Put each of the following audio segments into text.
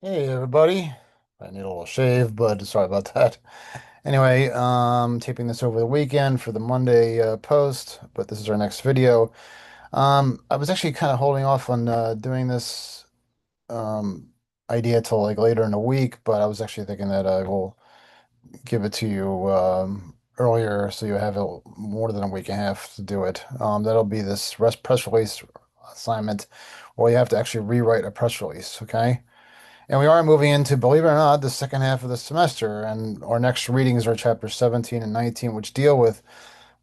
Hey everybody. I need a little shave, but sorry about that. Anyway, taping this over the weekend for the Monday post, but this is our next video. I was actually kind of holding off on doing this um idea till like later in the week, but I was actually thinking that I will give it to you earlier so you have more than a week and a half to do it. That'll be this press release assignment where you have to actually rewrite a press release, okay? And we are moving into, believe it or not, the second half of the semester, and our next readings are chapter 17 and 19, which deal with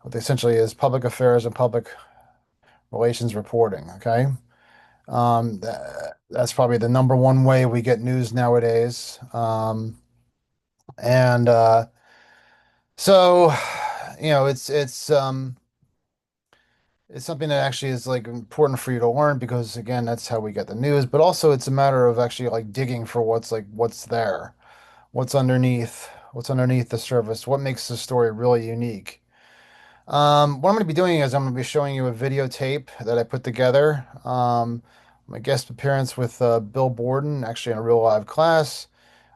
what essentially is public affairs and public relations reporting. Okay. That's probably the number one way we get news nowadays. And so, you know, it's something that actually is like important for you to learn because again, that's how we get the news, but also it's a matter of actually like digging for what's there. What's underneath the surface, what makes the story really unique. What I'm going to be doing is I'm going to be showing you a videotape that I put together. My guest appearance with Bill Borden, actually in a real live class.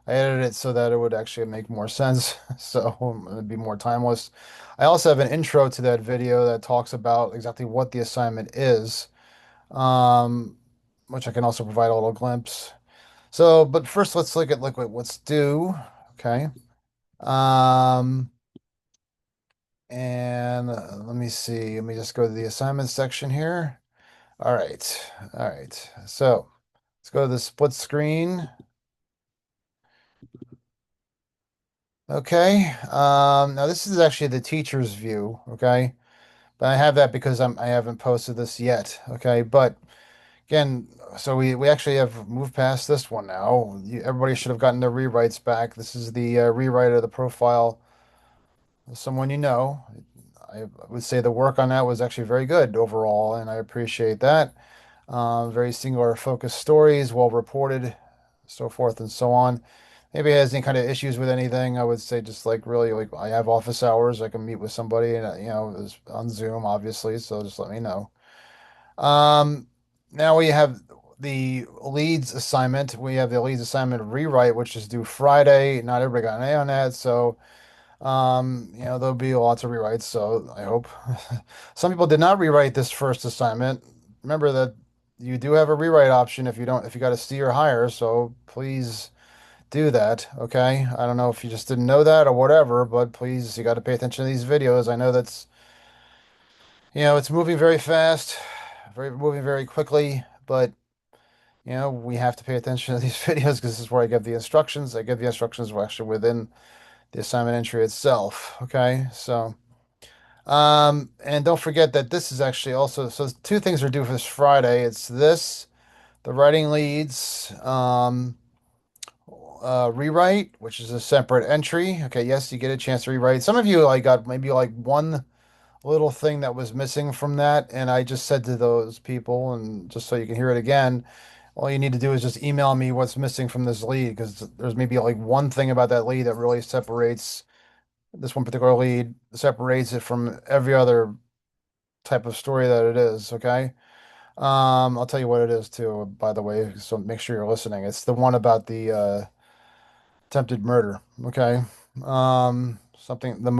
I edited it so that it would actually make more sense, so it would be more timeless. I also have an intro to that video that talks about exactly what the assignment is, um, which I can also provide a little glimpse. So, but first, let's look at what's due. Okay. Um, and let me see. Let me just go to the assignment section here. All right. All right. So let's go to the split screen. Okay. Now this is actually the teacher's view. Okay. But I have that because I haven't posted this yet. Okay. But again, so we actually have moved past this one now. Everybody should have gotten their rewrites back. This is the rewrite of the profile of someone you know. I would say the work on that was actually very good overall, and I appreciate that. Very singular focused stories, well reported, so forth and so on. Maybe it has any kind of issues with anything, I would say just like really like I have office hours, I can meet with somebody and it's on Zoom obviously, so just let me know. Um, Now we have the leads assignment. We have the leads assignment rewrite, which is due Friday. Not everybody got an A on that, so there'll be lots of rewrites, so I hope. Some people did not rewrite this first assignment. Remember that you do have a rewrite option if you got a C or higher, so please do that, okay? I don't know if you just didn't know that or whatever, but please, you got to pay attention to these videos. I know it's moving very fast, moving very quickly, but we have to pay attention to these videos because this is where I give the instructions. I give the instructions actually within the assignment entry itself. Okay, so and don't forget that this is actually also so two things are due for this Friday. It's this, the writing leads, rewrite, which is a separate entry. Okay, yes, you get a chance to rewrite. Some of you like got maybe like one little thing that was missing from that, and I just said to those people, and just so you can hear it again. All you need to do is just email me what's missing from this lead because there's maybe like one thing about that lead that really separates this one particular lead separates it from every other type of story that it is, okay? I'll tell you what it is too, by the way, so make sure you're listening. It's the one about the attempted murder, okay? Something the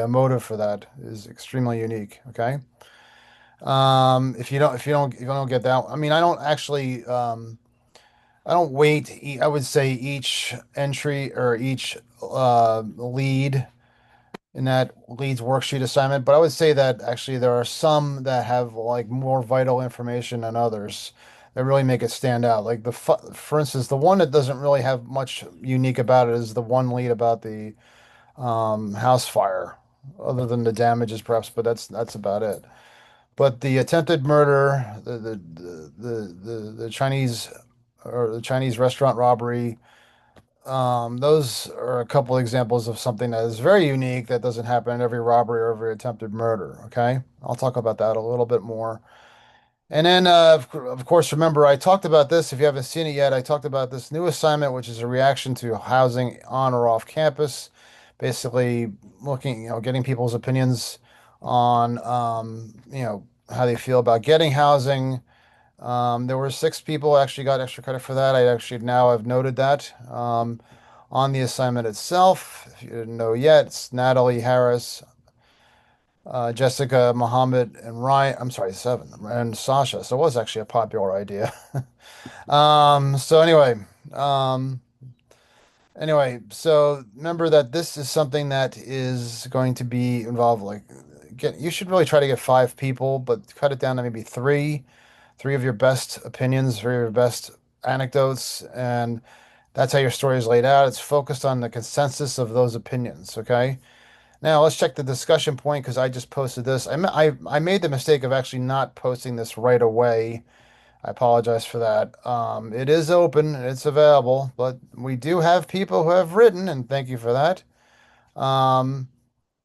motive for that is extremely unique, okay? If you don't get that, I mean, I don't weight I would say each entry or each lead in that leads worksheet assignment, but I would say that actually there are some that have like more vital information than others that really make it stand out. Like for instance, the one that doesn't really have much unique about it is the one lead about the house fire, other than the damages perhaps, but that's about it. But the attempted murder, the Chinese or the Chinese restaurant robbery, those are a couple examples of something that is very unique that doesn't happen in every robbery or every attempted murder. Okay, I'll talk about that a little bit more. And then, of course, remember I talked about this. If you haven't seen it yet, I talked about this new assignment, which is a reaction to housing on or off campus. Basically, getting people's opinions on, how they feel about getting housing, There were six people actually got extra credit for that. I actually now have noted that. On the assignment itself, if you didn't know yet, it's Natalie Harris, Jessica Mohammed, and Ryan. I'm sorry, seven, and Sasha. So it was actually a popular idea. So um, so remember that this is something that is going to be involved. Like, you should really try to get five people, but cut it down to maybe three of your best opinions, three of your best anecdotes, and that's how your story is laid out. It's focused on the consensus of those opinions. Okay. Now let's check the discussion point because I just posted this. I made the mistake of actually not posting this right away. I apologize for that. It is open, it's available, but we do have people who have written, and thank you for that. Um,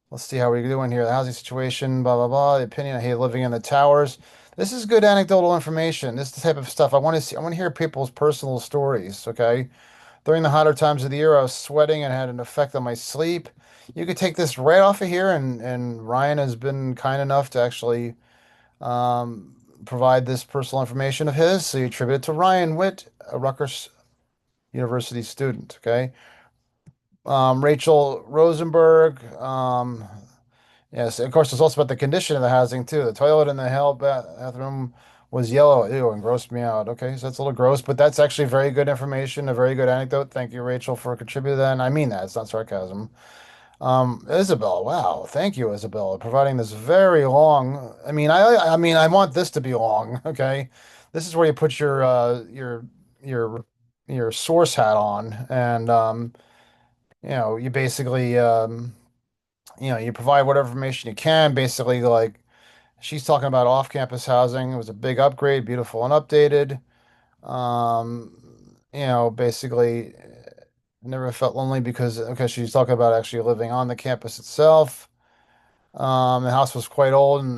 let's see how we're doing here. The housing situation, blah blah blah. The opinion I hate living in the towers. This is good anecdotal information. This is the type of stuff I want to see. I want to hear people's personal stories. Okay. During the hotter times of the year, I was sweating and had an effect on my sleep. You could take this right off of here, and Ryan has been kind enough to actually um, provide this personal information of his. So you attribute it to Ryan Witt, a Rutgers University student. Okay. Rachel Rosenberg. Yes, of course, it's also about the condition of the housing too. The toilet in the hell bathroom was yellow. Ew, and grossed me out. Okay, so that's a little gross, but that's actually very good information, a very good anecdote. Thank you, Rachel, for contributing that. And I mean that. It's not sarcasm. Isabel, wow, thank you, Isabel, providing this very long. I want this to be long. Okay, this is where you put your your source hat on, and you basically you provide whatever information you can. Basically, like she's talking about off-campus housing. It was a big upgrade, beautiful and updated. Basically, never felt lonely because she's talking about actually living on the campus itself. The house was quite old and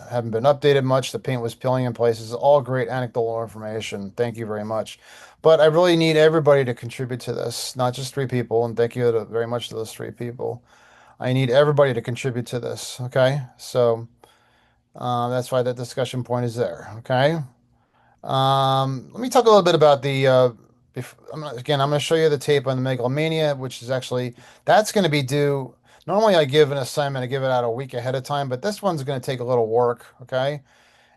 hadn't been updated much. The paint was peeling in places. All great anecdotal information. Thank you very much. But I really need everybody to contribute to this, not just three people. And thank you very much to those three people. I need everybody to contribute to this. Okay. So that's why that discussion point is there. Okay. Let me talk a little bit about I'm going to show you the tape on the megalomania, which is actually, that's going to be due. Normally, I give an assignment, I give it out a week ahead of time, but this one's going to take a little work. Okay.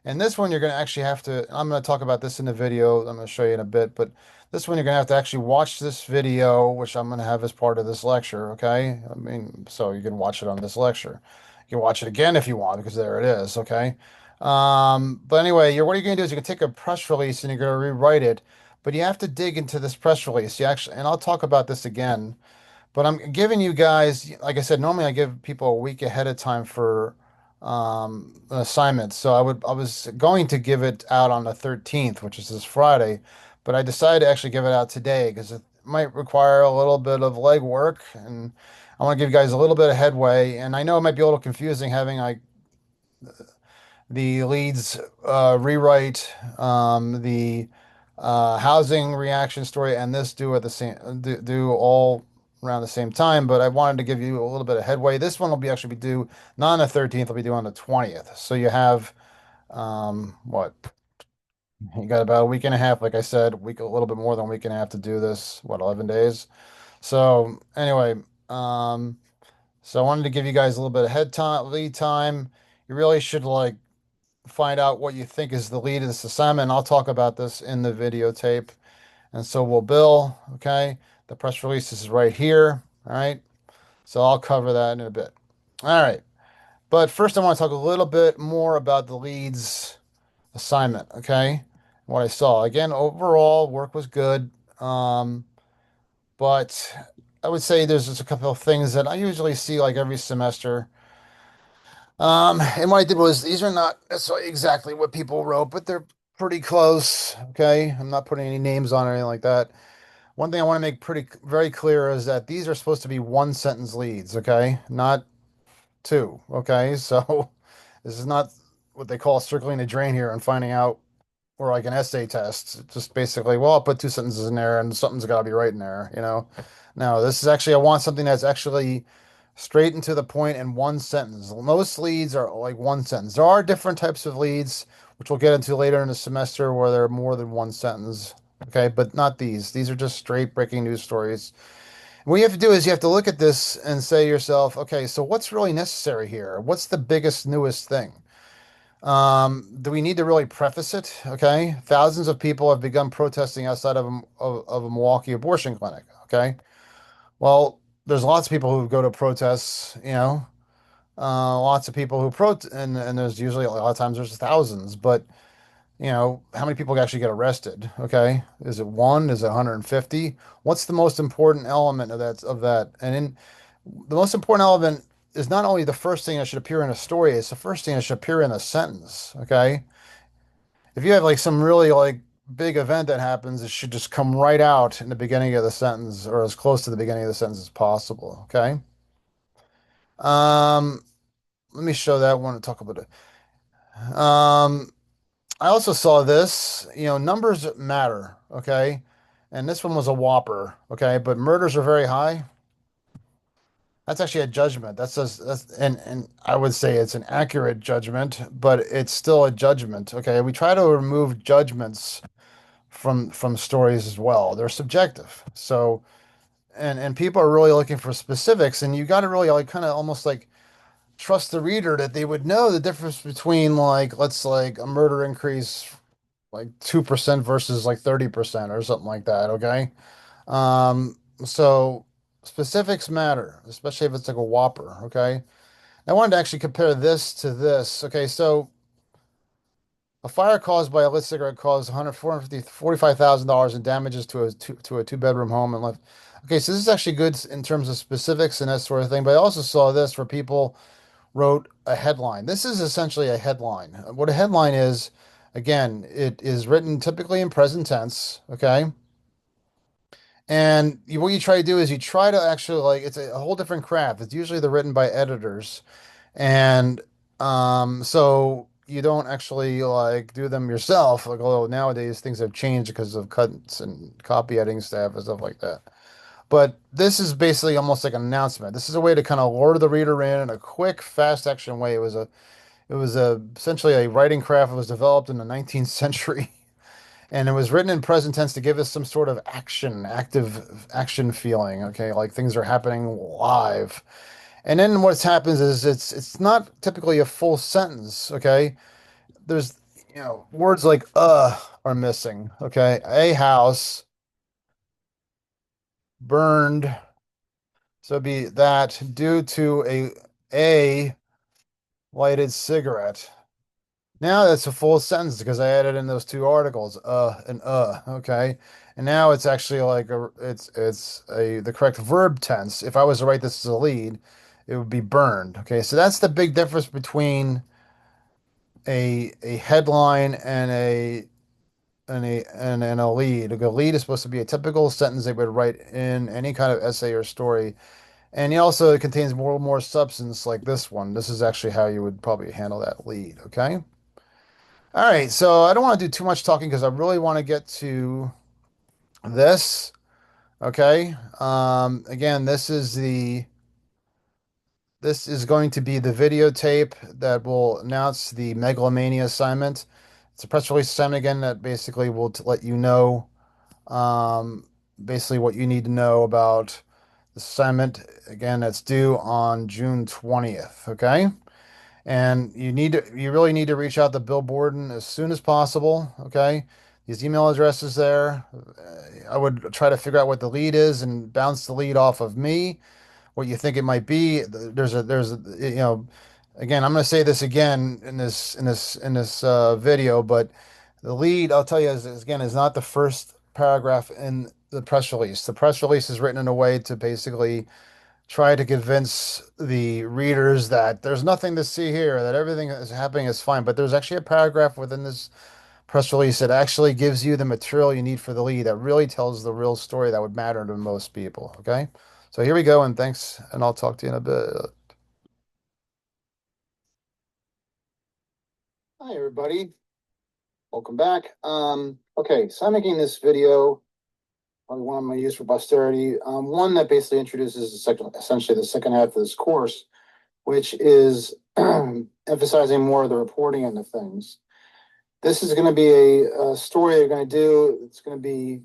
And this one, you're going to actually have to, I'm going to talk about this in the video. I'm going to show you in a bit, but this one, you're going to have to actually watch this video, which I'm going to have as part of this lecture. Okay. I mean, so you can watch it on this lecture. You can watch it again if you want, because there it is. Okay. But anyway, what you're going to do is you can take a press release and you're going to rewrite it, but you have to dig into this press release. You actually, and I'll talk about this again, but I'm giving you guys, like I said, normally I give people a week ahead of time for an assignment. So I was going to give it out on the 13th, which is this Friday, but I decided to actually give it out today because it might require a little bit of legwork, and I want to give you guys a little bit of headway. And I know it might be a little confusing having like the leads rewrite, the housing reaction story, and this do at the same do all around the same time. But I wanted to give you a little bit of headway. This one will be actually be due not on the 13th, it'll be due on the 20th. So you have what? You got about a week and a half, like I said, a little bit more than a week and a half to do this. What, 11 days? So anyway, um, so I wanted to give you guys a little bit of lead time. You really should like find out what you think is the lead of this assignment. I'll talk about this in the videotape, and so will Bill. Okay, the press release is right here. All right, so I'll cover that in a bit. All right, but first I want to talk a little bit more about the leads assignment. Okay, what I saw again, overall work was good, but I would say there's just a couple of things that I usually see like every semester. And what I did was these are not necessarily exactly what people wrote, but they're pretty close. Okay. I'm not putting any names on or anything like that. One thing I want to make very clear is that these are supposed to be one sentence leads, okay? Not two. Okay. So this is not what they call circling the drain here and finding out, or like an essay test. It's just basically, well, I'll put two sentences in there and something's got to be right in there, you know? No, this is actually, I want something that's actually straight and to the point in one sentence. Most leads are like one sentence. There are different types of leads. which we'll get into later in the semester where there are more than one sentence. Okay, but not these. These are just straight breaking news stories. What you have to do is you have to look at this and say to yourself, okay, so what's really necessary here? What's the biggest, newest thing? Do we need to really preface it? Okay. Thousands of people have begun protesting outside of a Milwaukee abortion clinic. Okay. Well, there's lots of people who go to protests, lots of people who and there's usually a lot of times there's thousands, but how many people actually get arrested? Okay. Is it one? Is it 150? What's the most important element of that? And in the most important element is not only the first thing that should appear in a story, it's the first thing that should appear in a sentence. Okay. If you have like some really like big event that happens, it should just come right out in the beginning of the sentence or as close to the beginning of the sentence as possible. Okay. Um, Let me show that one and talk about it. I also saw this, numbers matter. Okay. And this one was a whopper. Okay. But murders are very high. That's actually a judgment. And I would say it's an accurate judgment, but it's still a judgment. Okay. We try to remove judgments from stories as well. They're subjective. So and people are really looking for specifics, and you got to really like kind of almost like trust the reader that they would know the difference between like let's like a murder increase like 2% versus like 30% or something like that, okay? So specifics matter, especially if it's like a Whopper, okay? I wanted to actually compare this to this. Okay, so a fire caused by a lit cigarette caused 100, $445,000 in damages to a two-bedroom home and left. Okay, so this is actually good in terms of specifics and that sort of thing. But I also saw this where people wrote a headline. This is essentially a headline. What a headline is, again, it is written typically in present tense. Okay, and what you try to do is you try to actually like it's a whole different craft. It's usually they're written by editors, and so you don't actually like do them yourself. Like although nowadays things have changed because of cuts and copy editing staff and stuff like that. But this is basically almost like an announcement. This is a way to kind of lure the reader in a quick, fast action way. It was a essentially a writing craft that was developed in the 19th century. And it was written in present tense to give us some sort of active action feeling. Okay, like things are happening live. And then what happens is it's not typically a full sentence, okay? There's words like are missing, okay? A house burned, so it'd be that due to a lighted cigarette. Now that's a full sentence because I added in those two articles, and okay? And now it's actually like it's the correct verb tense. If I was to write this as a lead, it would be burned. Okay, so that's the big difference between a headline and a lead. A lead is supposed to be a typical sentence they would write in any kind of essay or story. And it also contains more substance like this one. This is actually how you would probably handle that lead, okay? All right, so I don't want to do too much talking because I really want to get to this, okay? Again, this is going to be the videotape that will announce the Megalomania assignment. It's a press release assignment again that basically will let you know basically what you need to know about the assignment. Again, that's due on June 20th, okay? And you really need to reach out to Bill Borden as soon as possible, okay? His email address is there. I would try to figure out what the lead is and bounce the lead off of me what you think it might be. Again, I'm going to say this again in this video, but the lead I'll tell you again is not the first paragraph in the press release. The press release is written in a way to basically try to convince the readers that there's nothing to see here, that everything is happening is fine. But there's actually a paragraph within this press release that actually gives you the material you need for the lead that really tells the real story that would matter to most people. Okay. So here we go, and thanks, and I'll talk to you in a bit. Hi, everybody. Welcome back. Okay, so I'm making this video, probably one I'm going to use for posterity. One that basically introduces essentially the second half of this course, which is emphasizing more of the reporting end of things. this is going to be a story you're going to do. It's going to be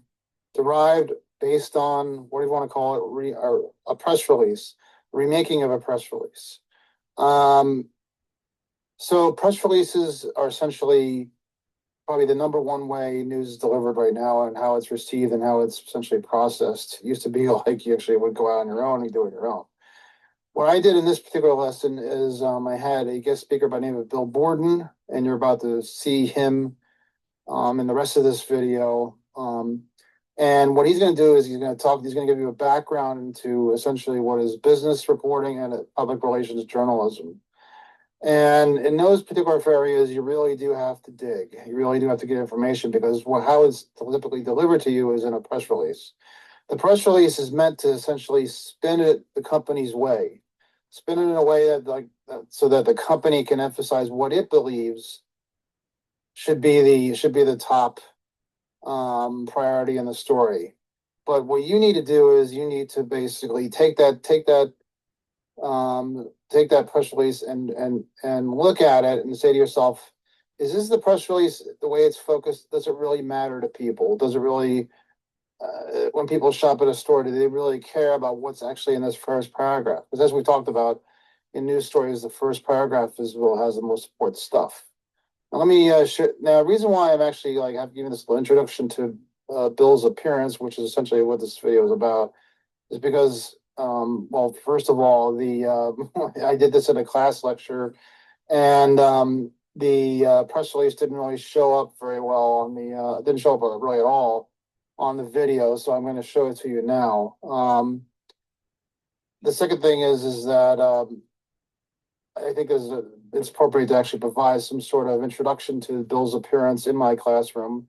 derived based on what do you want to call it? A press release, remaking of a press release. So press releases are essentially probably the number one way news is delivered right now, and how it's received and how it's essentially processed. It used to be like you actually would go out on your own and do it your own. What I did in this particular lesson is I had a guest speaker by the name of Bill Borden, and you're about to see him in the rest of this video. And what he's going to do is he's going to give you a background into essentially what is business reporting and public relations journalism. And in those particular areas, you really do have to dig. You really do have to get information, because how it's typically delivered to you is in a press release. The press release is meant to essentially spin it the company's way, spin it in a way so that the company can emphasize what it believes should be the top priority in the story. But what you need to do is you need to basically take that press release and look at it and say to yourself, is this the press release, the way it's focused? Does it really matter to people? Does it really, when people shop at a store, do they really care about what's actually in this first paragraph? Because as we talked about in news stories, the first paragraph has the most important stuff. Now, let me now, the reason why I'm actually I've given this little introduction to Bill's appearance, which is essentially what this video is about, is because well, first of all, I did this in a class lecture, and the press release didn't really show up very well on the didn't show up really at all on the video, so I'm going to show it to you now. The second thing is that I think it's appropriate to actually provide some sort of introduction to Bill's appearance in my classroom,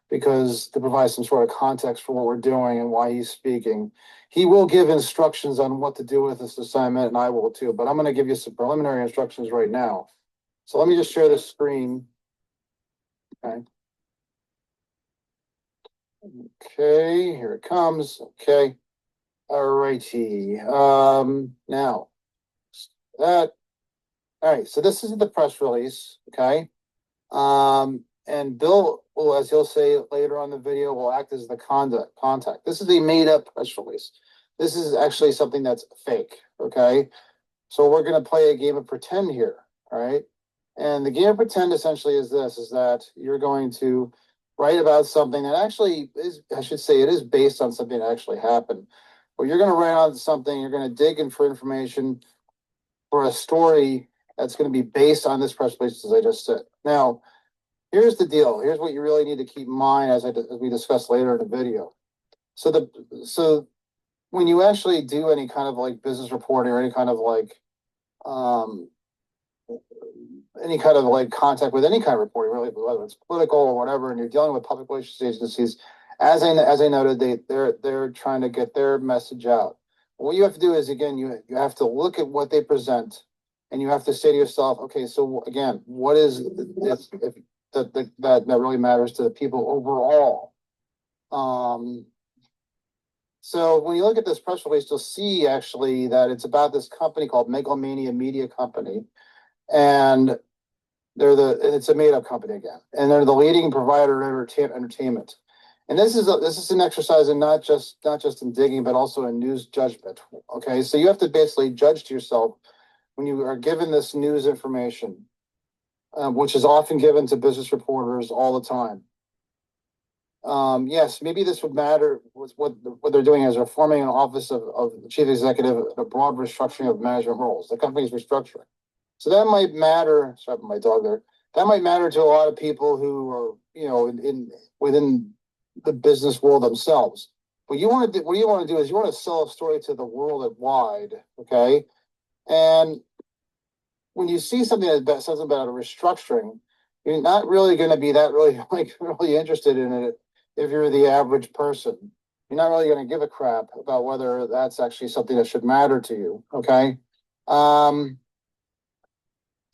because to provide some sort of context for what we're doing and why he's speaking. He will give instructions on what to do with this assignment, and I will too, but I'm going to give you some preliminary instructions right now. So let me just share this screen. Okay. Okay, here it comes. Okay. All righty. Now that, all right, so this is the press release. Okay. And Bill will, as he'll say later on in the video, will act as the contact. This is a made up press release. This is actually something that's fake. Okay. So we're going to play a game of pretend here. All right. And the game of pretend essentially is that you're going to write about something that actually is, I should say, it is based on something that actually happened. But you're going to write on something, you're going to dig in for information for a story that's going to be based on this press release, as I just said. Now, here's the deal. Here's what you really need to keep in mind as we discuss later in the video. So when you actually do any kind of business reporting or any kind of contact with any kind of reporting, really, whether it's political or whatever, and you're dealing with public relations agencies, as I noted, they're trying to get their message out. What you have to do is, again, you have to look at what they present, and you have to say to yourself, okay, so again, what is that really matters to the people overall? So when you look at this press release, you'll see actually that it's about this company called Megalomania Media Company, and it's a made up company again, and they're the leading provider of entertainment. And this is an exercise in not just in digging, but also in news judgment. Okay, so you have to basically judge to yourself when you are given this news information, which is often given to business reporters all the time. Yes, maybe this would matter with what they're doing is they're forming an office of the chief executive, a broad restructuring of management roles. The company's restructuring. So that might matter. Sorry about my dog there. That might matter to a lot of people who are, within the business world themselves. What you want to do is you want to sell a story to the world at wide. Okay. And when you see something that says about a restructuring, you're not really going to be that really interested in it. If you're the average person, you're not really going to give a crap about whether that's actually something that should matter to you. Okay.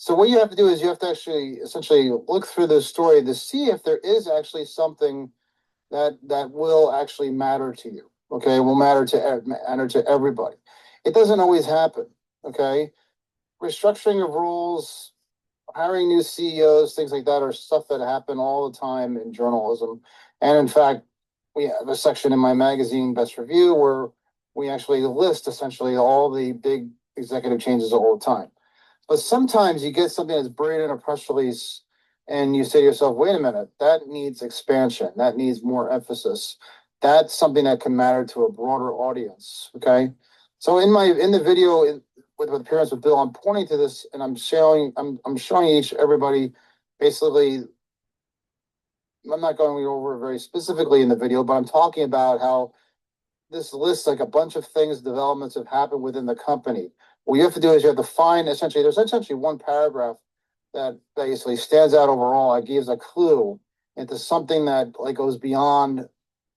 So what you have to do is you have to actually essentially look through the story to see if there is actually something that will actually matter to you. Okay, will matter to everybody. It doesn't always happen. Okay, restructuring of rules hiring new CEOs, things like that are stuff that happen all the time in journalism. And in fact, we have a section in my magazine, Best Review, where we actually list essentially all the big executive changes all the time. But sometimes you get something that's buried in a press release and you say to yourself, wait a minute, that needs expansion. That needs more emphasis. That's something that can matter to a broader audience. Okay. So in the video with appearance with Bill, I'm pointing to this and I'm showing everybody basically. I'm not going over it very specifically in the video, but I'm talking about how this lists like a bunch of things, developments have happened within the company. What you have to do is you have to find there's essentially one paragraph that basically stands out overall. It gives a clue into something that like goes beyond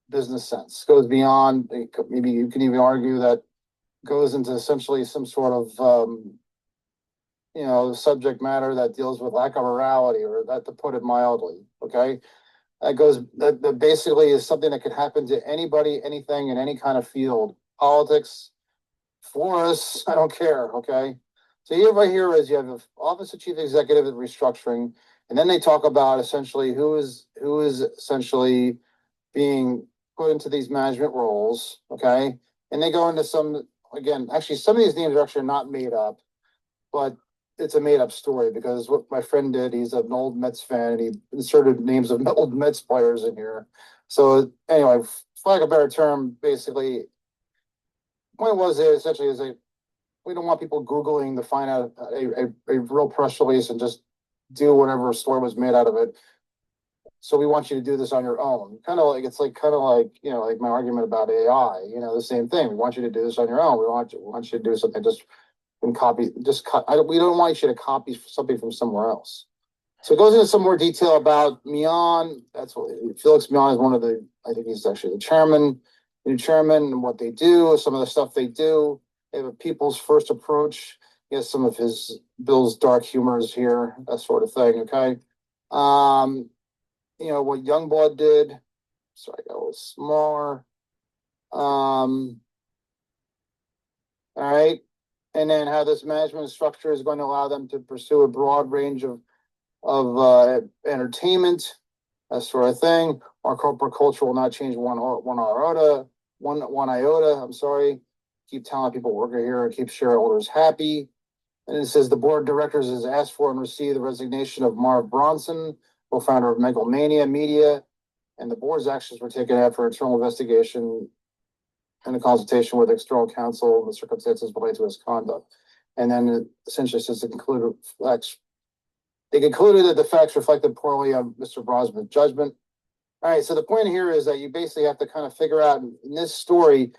business sense, goes beyond, maybe you can even argue that goes into essentially some sort of, subject matter that deals with lack of morality, or that, to put it mildly. Okay. That basically is something that could happen to anybody, anything in any kind of field, politics, florists, I don't care. Okay. So here, right here is you have the Office of Chief Executive of Restructuring, and then they talk about essentially who is essentially being put into these management roles. Okay. And they go into some, again, actually, some of these names are actually not made up, but it's a made up story because what my friend did, he's an old Mets fan and he inserted names of old Mets players in here. So anyway, for lack of a better term, basically, point was there essentially is we don't want people Googling to find out a real press release and just do whatever story was made out of it. So we want you to do this on your own. Kind of like, like my argument about AI, the same thing. We want you to do this on your own. We want you to do something just and copy, we don't want you to copy something from somewhere else. So it goes into some more detail about Mion. That's what Felix Mion is one of the, I think he's actually the new chairman, and what they do, some of the stuff they do. They have a people's first approach. He has some of Bill's dark humors here, that sort of thing. Okay. What Youngblood did. Sorry, I got a little smaller. All right. And then how this management structure is going to allow them to pursue a broad range of entertainment, that sort of thing. Our corporate culture will not change one iota. I'm sorry. Keep telling people working here and keep shareholders happy. And it says the board of directors has asked for and received the resignation of Marv Bronson, co-founder of Megalomania Media, and the board's actions were taken after internal investigation and a consultation with external counsel, the circumstances related to his conduct. And then it essentially says they concluded that the facts reflected poorly on Mr. Brosman's judgment. All right, so the point here is that you basically have to kind of figure out in this story,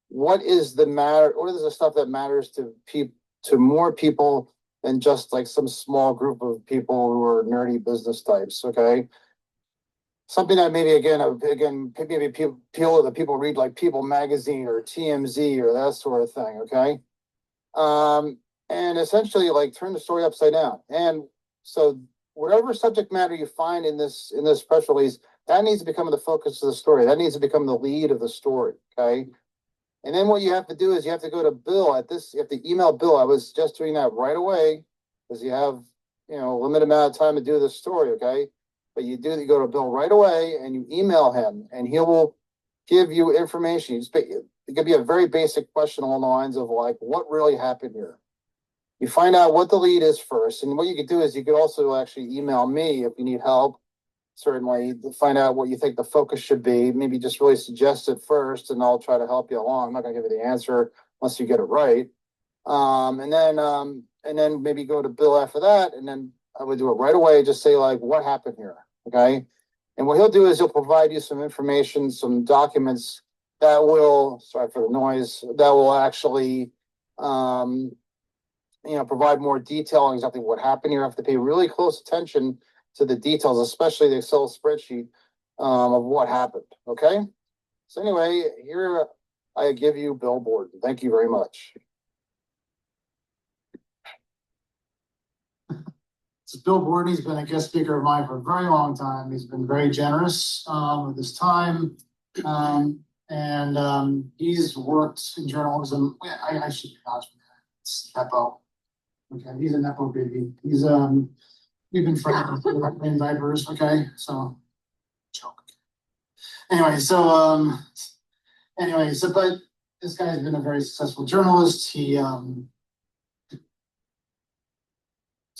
what is the stuff that matters to more people than just like some small group of people who are nerdy business types. Okay. Something that maybe maybe people read, like People Magazine or TMZ or that sort of thing. Okay. And essentially like turn the story upside down. And so whatever subject matter you find in this press release, that needs to become the focus of the story. That needs to become the lead of the story. Okay. And then what you have to do is you have to go to Bill you have to email Bill. I was just doing that right away because you have, a limited amount of time to do this story. Okay. But you go to Bill right away and you email him and he will give you information. It could be a very basic question along the lines of like, what really happened here? You find out what the lead is first. And what you could do is you could also actually email me if you need help, certainly, to find out what you think the focus should be. Maybe just really suggest it first and I'll try to help you along. I'm not going to give you the answer unless you get it right. And then maybe go to Bill after that. And then I would do it right away. Just say like, what happened here? Okay. And what he'll do is he'll provide you some information, some documents that will, sorry for the noise, that will actually, provide more detail on exactly what happened. You have to pay really close attention to the details, especially the Excel spreadsheet of what happened. Okay. So anyway, here I give you Bill Borden. Thank you very much. This is Bill Borden. He's been a guest speaker of mine for a very long time. He's been very generous with his time. And he's worked in journalism. I should be honest with that. It's Nepo. Okay, he's a Nepo baby. He's we've been friends in diapers, okay? So joke. Anyway, but this guy has been a very successful journalist. So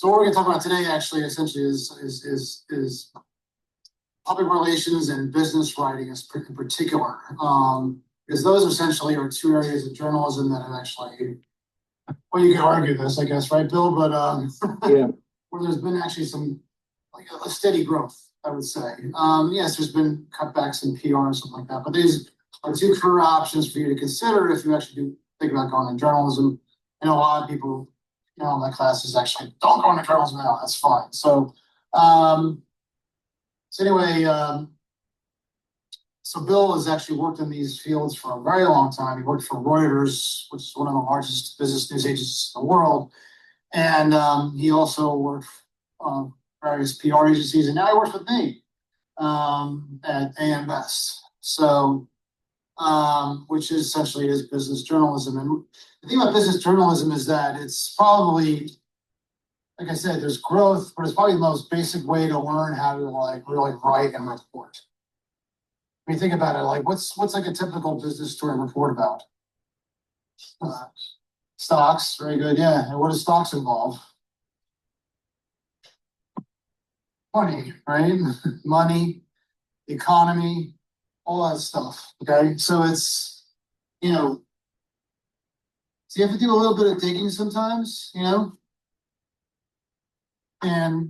what we're gonna talk about today actually essentially is public relations and business writing in particular. Because those essentially are two areas of journalism that have actually, well, you could argue this, I guess, right, Bill? But Yeah. where there's been actually some like a steady growth, I would say. Yes, there's been cutbacks in PR and something like that, but these are two career options for you to consider if you actually do think about going in journalism. I know a lot of people, in my classes actually don't go into journalism now. That's fine. So Bill has actually worked in these fields for a very long time. He worked for Reuters, which is one of the largest business news agencies in the world. And he also worked for various PR agencies. And now he works with me at AM Best. So, which is essentially is business journalism. And the thing about business journalism is that it's probably, like I said, there's growth, but it's probably the most basic way to learn how to like really write and report. When you think about it, like what's like a typical business story report about? Stocks, very good, yeah. And what does stocks involve? Money, right? Money, economy, all that stuff. Okay, so it's so you have to do a little bit of digging sometimes, and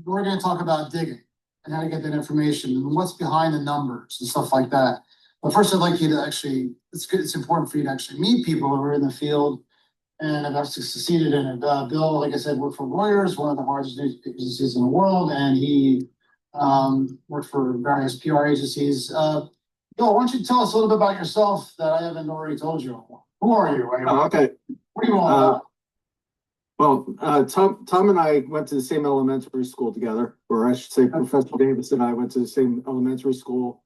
we're going to talk about digging and how to get that information and what's behind the numbers and stuff like that. But first, I'd like you to actually, it's important for you to actually meet people who are in the field and have actually succeeded in it. Bill, like I said, worked for Reuters, one of the largest news agencies in the world, and he worked for various PR agencies. Bill, why don't you tell us a little bit about yourself that I haven't already told you? Who are you? Anyway? Oh, okay. What are you all about? Well, Tom and I went to the same elementary school together, or I should say, Professor Davis and I went to the same elementary school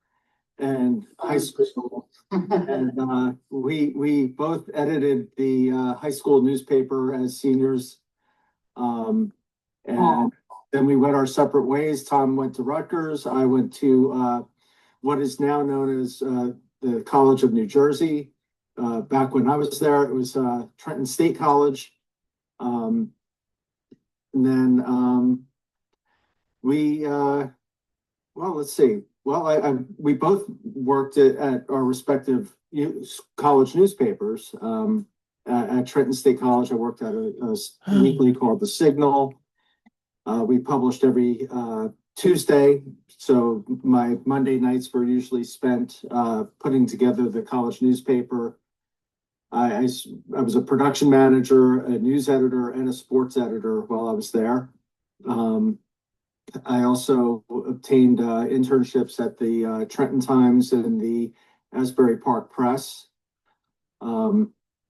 and high school, and we both edited the high school newspaper as seniors, and then we went our separate ways. Tom went to Rutgers. I went to what is now known as the College of New Jersey. Back when I was there, it was Trenton State College. And then let's see. Well, we both worked at our respective college newspapers. At Trenton State College, I worked at a weekly called The Signal. We published every Tuesday, so my Monday nights were usually spent putting together the college newspaper. I was a production manager, a news editor, and a sports editor while I was there. I also obtained internships at the Trenton Times and the Asbury Park Press. A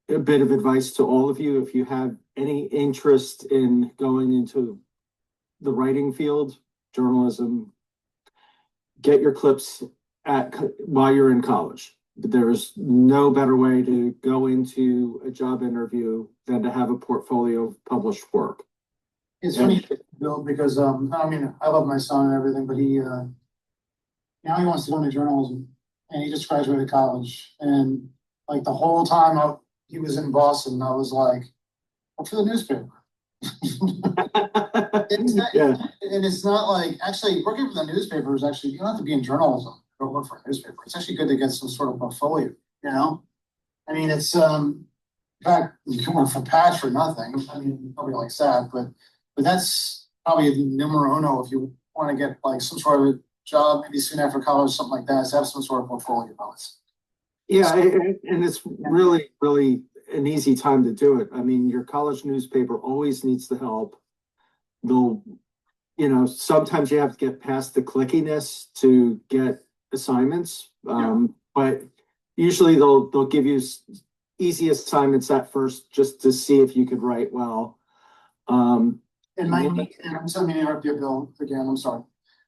bit of advice to all of you: if you have any interest in going into the writing field, journalism, get your clips while you're in college. There's no better way to go into a job interview than to have a portfolio of published work. It's funny, Bill, because I love my son and everything, but he now he wants to go into journalism, and he just graduated college, and like the whole time he was in Boston, I was like, "Look for the newspaper." Yeah. And it's not like actually working for the newspaper is actually, you don't have to be in journalism to work for a newspaper. It's actually good to get some sort of portfolio, I mean, it's in fact, you can work for Patch for nothing. I mean, nobody likes that, but that's probably numero uno if you want to get like some sort of a job, maybe soon after college, something like that, is have some sort of portfolio balance. Yeah, and it's really, really an easy time to do it. I mean, your college newspaper always needs the help. They'll, sometimes you have to get past the clickiness to get assignments, but usually they'll give you easy assignments at first just to see if you could write well. And I'm sorry to interrupt you, Bill, again, I'm sorry.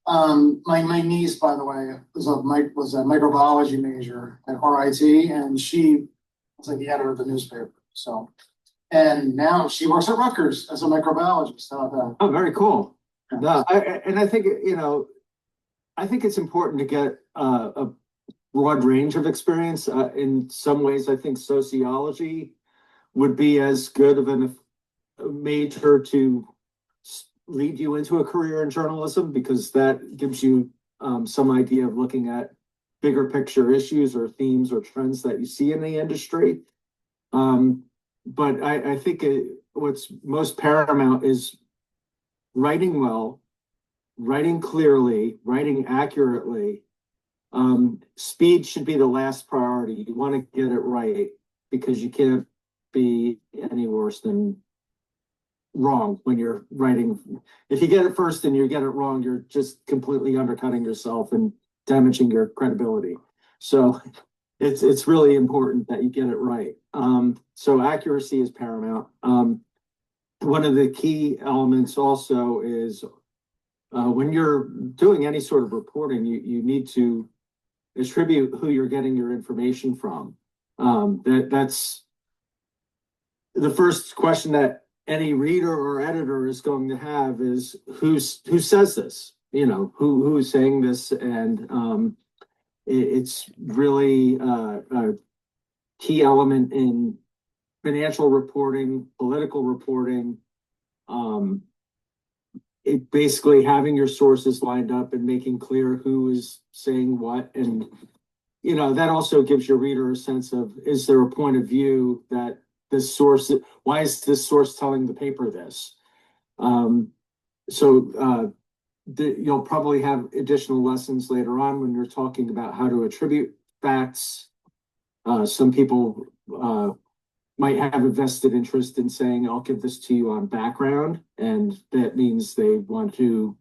My niece, by the way, was a microbiology major at RIT, and she was like the editor of the newspaper. So, and now she works at Rutgers as a microbiologist. How about that? Oh, very cool. No, and I think, I think it's important to get a broad range of experience. In some ways, I think sociology would be as good of a major to lead you into a career in journalism, because that gives you some idea of looking at bigger picture issues or themes or trends that you see in the industry. But I think what's most paramount is writing well, writing clearly, writing accurately. Speed should be the last priority. You want to get it right, because you can't be any worse than wrong when you're writing. If you get it first and you get it wrong, you're just completely undercutting yourself and damaging your credibility. So it's really important that you get it right. So accuracy is paramount. One of the key elements also is when you're doing any sort of reporting, you need to attribute who you're getting your information from. That's the first question that any reader or editor is going to have, is who says this, who is saying this. And it's really a key element in financial reporting, political reporting. It basically having your sources lined up and making clear who is saying what. And that also gives your reader a sense of, is there a point of view that this source, why is this source telling the paper this? You'll probably have additional lessons later on when you're talking about how to attribute facts. Some people might have a vested interest in saying, I'll give this to you on background, and that means they want to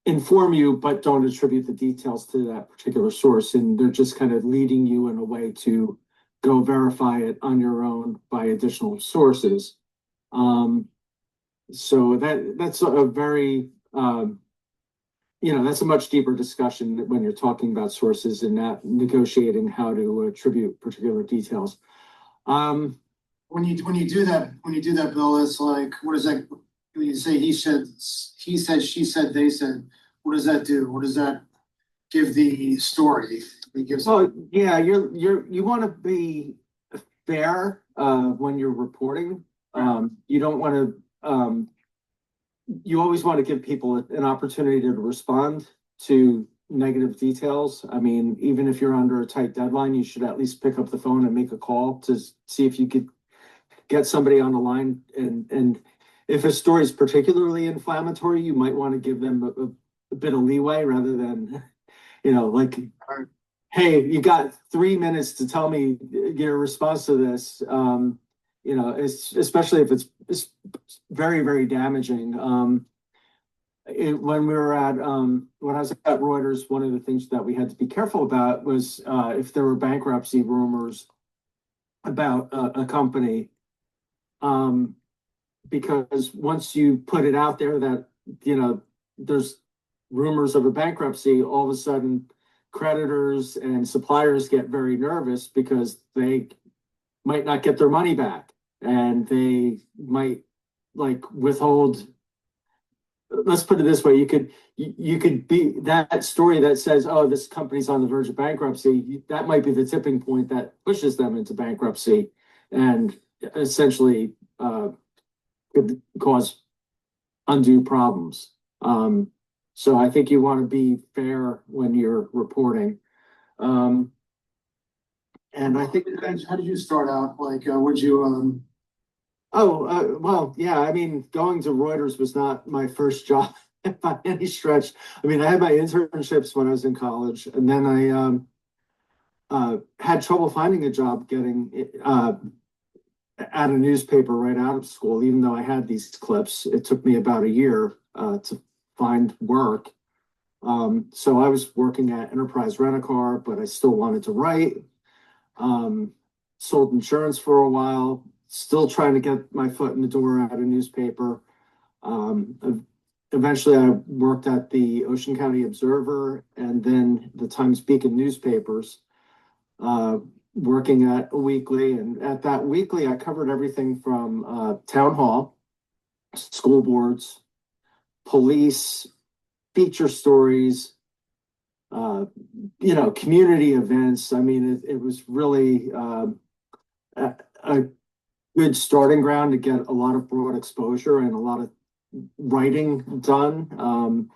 inform you but don't attribute the details to that particular source, and they're just kind of leading you in a way to go verify it on your own by additional sources. So that's a very that's a much deeper discussion when you're talking about sources and not negotiating how to attribute particular details. When you do that, Bill, it's like, what is that? When you say he said, she said, they said, what does that do? What does that give the story? It gives. Well, yeah, you want to be fair when you're reporting. You don't want to. You always want to give people an opportunity to respond to negative details. I mean, even if you're under a tight deadline, you should at least pick up the phone and make a call to see if you could get somebody on the line. And if a story is particularly inflammatory, you might want to give them a bit of leeway rather than, like, hey, you got 3 minutes to tell me your response to this. Especially if it's very, very damaging. When we were when I was at Reuters, one of the things that we had to be careful about was if there were bankruptcy rumors about a company, because once you put it out there that there's rumors of a bankruptcy, all of a sudden creditors and suppliers get very nervous because they might not get their money back, and they might withhold. Let's put it this way: you could be that story that says, "Oh, this company's on the verge of bankruptcy." That might be the tipping point that pushes them into bankruptcy, and essentially could cause undue problems. So I think you want to be fair when you're reporting. And I think, how did you start out? Would you? Well, yeah. I mean, going to Reuters was not my first job by any stretch. I mean, I had my internships when I was in college, and then I had trouble finding a job getting at a newspaper right out of school. Even though I had these clips, it took me about a year to find work. So I was working at Enterprise Rent-A-Car, but I still wanted to write. Sold insurance for a while, still trying to get my foot in the door at a newspaper. Eventually I worked at the Ocean County Observer and then the Times-Beacon newspapers, working at a weekly. And at that weekly, I covered everything from town hall, school boards, police, feature stories, community events. I mean, it was really a good starting ground to get a lot of broad exposure and a lot of writing done.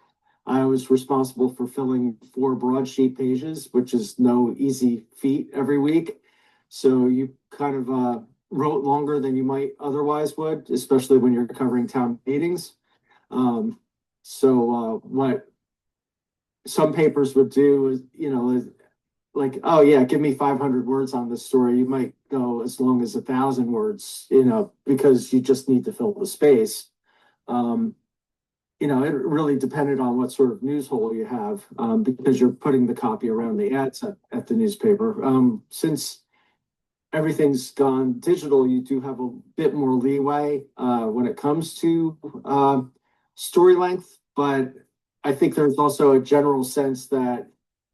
I was responsible for filling 4 broadsheet pages, which is no easy feat every week. So you kind of wrote longer than you might otherwise would, especially when you're covering town meetings. What some papers would do is, like, oh yeah, give me 500 words on this story. You might go as long as 1,000 words, because you just need to fill the space. It really depended on what sort of news hole you have, because you're putting the copy around the ads at the newspaper. Since everything's gone digital, you do have a bit more leeway when it comes to story length, but I think there's also a general sense that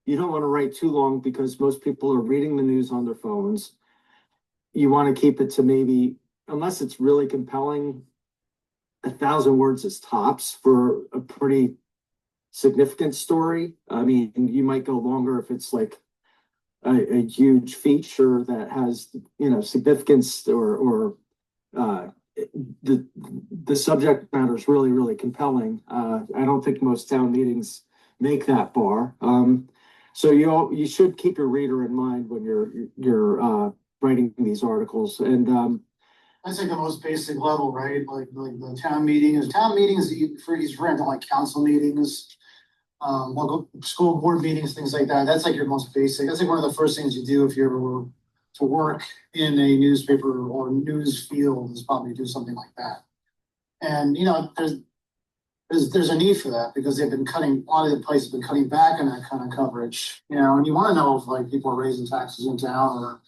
you don't want to write too long because most people are reading the news on their phones. You want to keep it to maybe, unless it's really compelling, 1,000 words is tops for a pretty significant story. I mean, you might go longer if it's like a huge feature that has, significance or the subject matter is really, really compelling. I don't think most town meetings make that bar. So you should keep your reader in mind when you're writing these articles. And That's like the most basic level, right? Like the town meetings for he's rent like council meetings, local school board meetings, things like that. That's like your most basic. That's like one of the first things you do if you ever were to work in a newspaper or news field, is probably do something like that. And there's a need for that because they've been cutting, a lot of the places have been cutting back on that kind of coverage, and you want to know if like people are raising taxes in town, or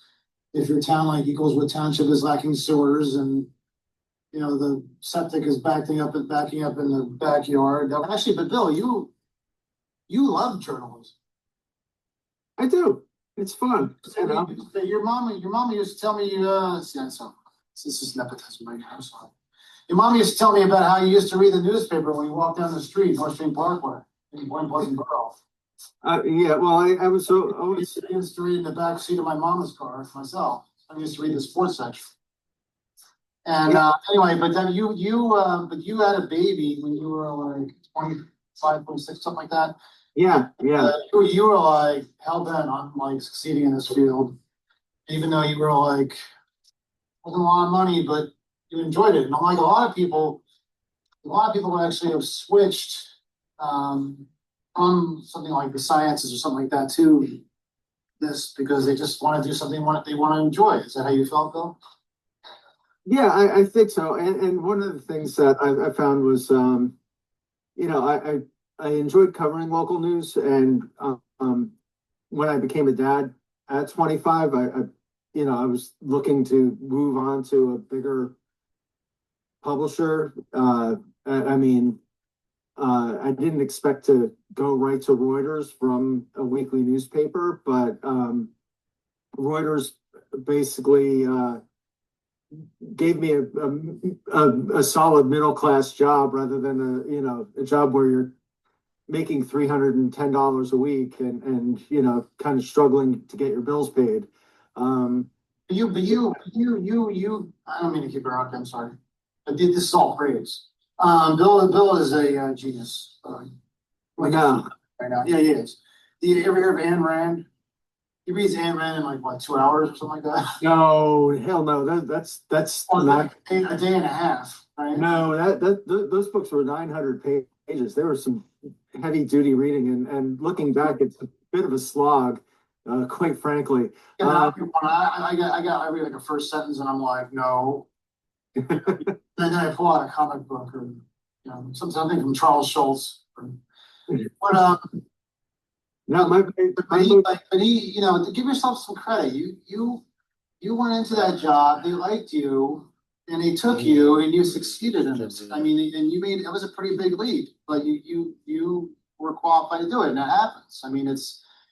if your town, like Eagleswood Township, is lacking sewers and the septic is backing up in the backyard. Actually, but Bill, you love journalism. I do. It's fun. Your mama used to tell me, this is nepotism right now, I'm sorry. Your mom used to tell me about how you used to read the newspaper when you walked down the street, North Stream Parkway, in Point Pleasant Borough. Yeah, well, I was so I used to read in the back seat of my mama's car myself. I used to read the sports section. And anyway, but then you had a baby when you were like 25, 26, something like that. Yeah. You were like hell bent on like succeeding in this field, even though you were like wasn't a lot of money, but you enjoyed it. And like a lot of people would actually have switched from something like the sciences or something like that to this because they just want to do something they want to enjoy. Is that how you felt, Bill? Yeah, I think so. And one of the things that I found was, I enjoyed covering local news. And when I became a dad at 25, I was looking to move on to a bigger publisher. I didn't expect to go right to Reuters from a weekly newspaper, but Reuters basically gave me a solid middle class job rather than a job where you're making $310 a week and kind of struggling to get your bills paid. You I don't mean to keep interrupting, I'm sorry. But this is all praise. Bill is a genius. Right now. Yeah, he is. Do you ever hear of Ayn Rand? He reads Ayn Rand in like what, 2 hours or something like that? No, hell no. That's not a day and a half, right? No, those books were 900 pages. There was some heavy duty reading, and looking back, it's a bit of a slog, quite frankly. I read like a first sentence and I'm like, no. And then I pull out a comic book or something from Charles Schultz. But he, to give yourself some credit, you went into that job, they liked you, and they took you, and you succeeded in it. I mean, and it was a pretty big leap, but you were qualified to do it, and that happens. I mean,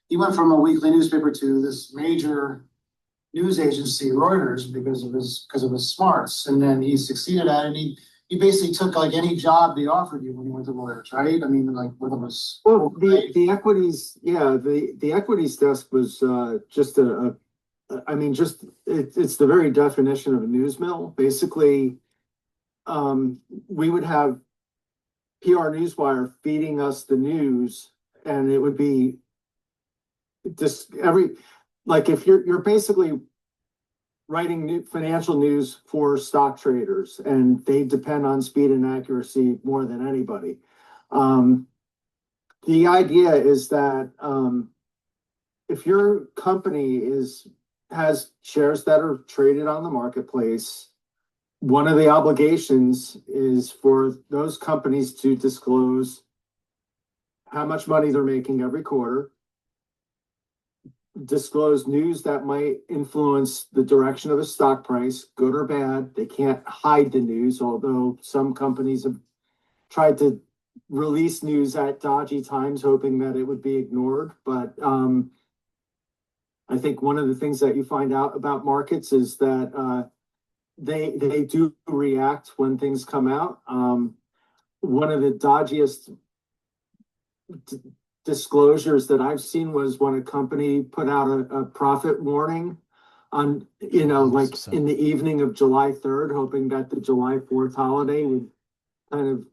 he went from a weekly newspaper to this major news agency, Reuters, because of his smarts, and then he succeeded at it. And you basically took like any job they offered you when you went to lawyers, right? I mean, like whether it was. Well, the equities, yeah, the equities desk was just I mean, just it's the very definition of a news mill. Basically, we would have PR Newswire feeding us the news, and it would be just like if you're basically writing new financial news for stock traders, and they depend on speed and accuracy more than anybody. The idea is that if your company has shares that are traded on the marketplace, one of the obligations is for those companies to disclose how much money they're making every quarter, disclose news that might influence the direction of a stock price, good or bad. They can't hide the news, although some companies have tried to release news at dodgy times, hoping that it would be ignored. But I think one of the things that you find out about markets is that they do react when things come out. One of the dodgiest disclosures that I've seen was when a company put out a profit warning on, like in the evening of July 3rd, hoping that the July 4th holiday would kind of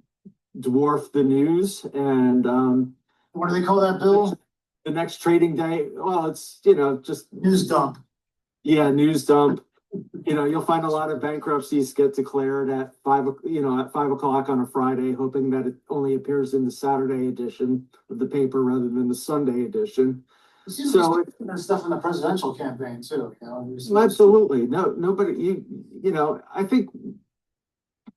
dwarf the news. And What do they call that, Bill? the next trading day, well, it's, just, News dump. yeah, news dump. You'll find a lot of bankruptcies get declared at 5 o'clock on a Friday, hoping that it only appears in the Saturday edition of the paper rather than the Sunday edition. So there's stuff in the presidential campaign too. Absolutely, nobody. I think,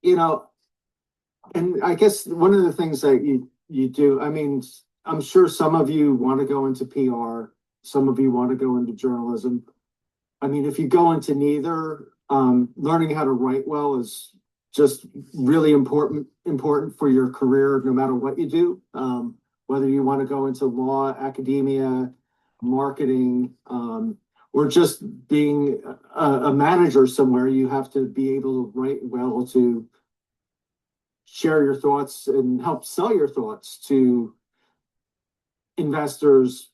and I guess one of the things that you do. I mean, I'm sure some of you want to go into PR, some of you want to go into journalism. I mean, if you go into neither, learning how to write well is just really important for your career, no matter what you do. Whether you want to go into law, academia, marketing, or just being a manager somewhere, you have to be able to write well to share your thoughts and help sell your thoughts to investors,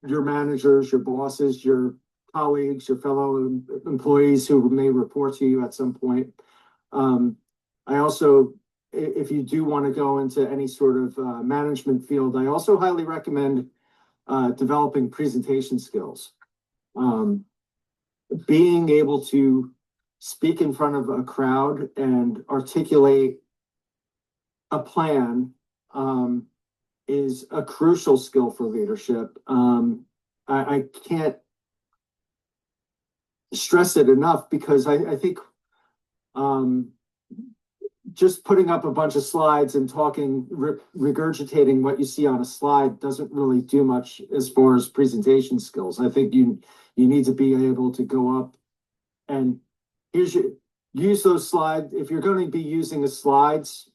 your managers, your bosses, your colleagues, your fellow employees who may report to you at some point. I also, if you do want to go into any sort of management field, I also highly recommend developing presentation skills. Being able to speak in front of a crowd and articulate a plan is a crucial skill for leadership. I can't stress it enough, because I think just putting up a bunch of slides and talking, regurgitating what you see on a slide doesn't really do much as far as presentation skills. I think you need to be able to go up and use those slides. If you're going to be using the slides,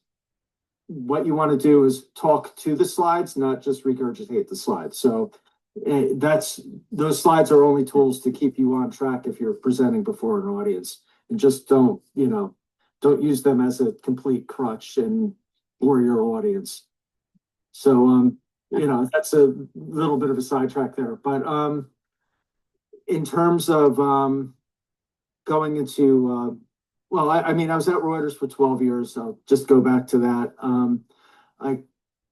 what you want to do is talk to the slides, not just regurgitate the slides. So those slides are only tools to keep you on track if you're presenting before an audience, and just don't use them as a complete crutch or your audience. So that's a little bit of a sidetrack there. But in terms of going into I mean, I was at Reuters for 12 years, so just go back to that. I